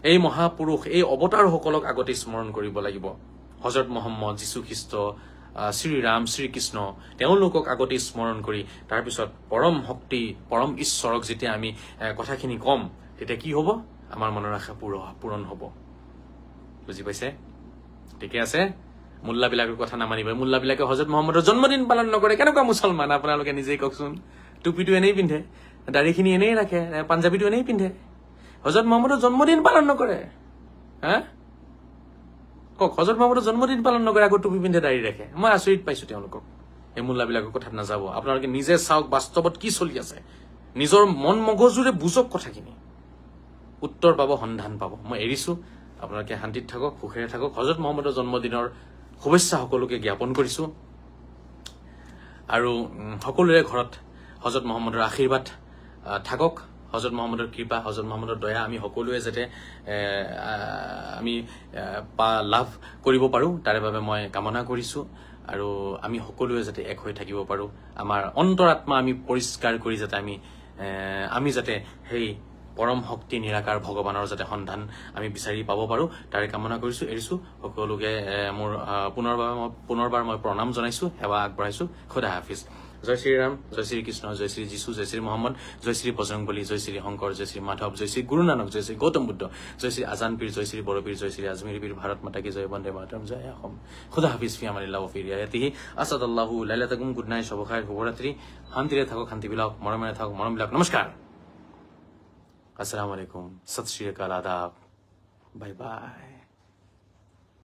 এই মহাপুৰুষ এই অৱতাৰ সকলক আগতে স্মৰণ কৰিব লাগিব হযৰত মুহাম্মদ যীশু খ্ৰীষ্ট শ্ৰী ৰাম শ্ৰী কৃষ্ণ তেওঁলোকক আগতে স্মৰণ কৰি তাৰ পিছত পৰম শক্তি পৰম ঈশ্বৰক যেতিয়া আমি কথাখিনি কম তেতিয়া কি হ'ব আমাৰ মনৰ আশা পূৰণ হ'ব বুজি পাইছে ঠিকে আছে মুল্লাবিলাকৰ কথা নামানিব মুল্লাবিলাকে হযৰত মুহাম্মদৰ জন্মদিন পালন নকৰে কেনেকুৱা মুছলমান আপোনালোকে নিজেই কওকচোন টুপিটো এনেই পিন্ধে দাড়িখিনি এনেই ৰাখে পাঞ্জাবীটো এনেই পিন্ধে হযৰত মুহাম্মদৰ জন্মদিন পালন নকৰে হা কক হযৰত মুহাম্মদৰ জন্মদিন পালন নকৰে আকৌ টুপি পিন্ধে দাড়ি ৰাখে মই আচৰিত পাইছো তেওঁলোকক এই মুল্লাবিলাকৰ কথাত নাযাব আপোনালোকে নিজে চাওক বাস্তৱত কি চলি আছে নিজৰ মন মগজুৰে বুজক কথাখিনি উত্তৰ পাব সন্ধান পাব মই এৰিছো আপোনালোকে শান্তিত থাকক সুখেৰে থাকক হযৰত মুহাম্মদৰ জন্মদিনৰ শুভেচ্ছা সকলোকে জ্ঞাপন কৰিছো আৰু সকলোৰে ঘৰত হযৰত মুহাম্মদৰ আশীৰ্বাদ থাকক হযৰত মুহাম্মদৰ কৃপা হযৰত মুহাম্মদৰ দয়া আমি সকলোৱে যাতে আমি লাভ কৰিব পাৰো তাৰে বাবে মই কামনা কৰিছো আৰু আমি সকলোৱে যাতে এক হৈ থাকিব পাৰো আমাৰ অন্তৰাত্মা আমি পৰিষ্কাৰ কৰি যাতে আমি যাতে সেই পৰম শক্তি নিৰাকাৰ ভগৱানৰ যাতে সন্ধান আমি বিচাৰি পাব পাৰো তাৰে কামনা কৰিছো এৰিছো সকলোকে মোৰ পুনৰবাৰ মই প্ৰণাম জনাইছো সেৱা আগবঢ়াইছো খুদা হাফিজ জয় শ্ৰী ৰাম জয় শ্ৰী কৃষ্ণ জয় শ্ৰী যীশু জয় শ্ৰী মুহাম্মদ জয় শ্ৰী বজৰংবলী জয় শ্ৰী শংকৰ জয় শ্ৰী মাধৱ জয় শ্ৰী গুৰু নানক জয় শ্ৰী গৌতম বুদ্ধ জয় শ্ৰী আজান পীৰ জয় শ্ৰী বড়ো পীৰ জয় শ্ৰী আজমিৰ পীৰ ভাৰত মাতা কি জয় বন্দে মাতৰম জয় অসম খুদা হাফিজ ফি আমানিল্লাহ ওয়া ফি ৰিয়ায়াতিহি আসাদাল্লাহু লাইলাতাকুম গুড নাইট শুভ খাইৰ শুভৰাত্ৰি শান্তিৰে থাকক শান্তি বিলাকক মৰমেৰে থাকক মৰম বিলাক নমস্কাৰ अस्सलाम वालेकुम सत श्री अकाल आदाब बाय बाय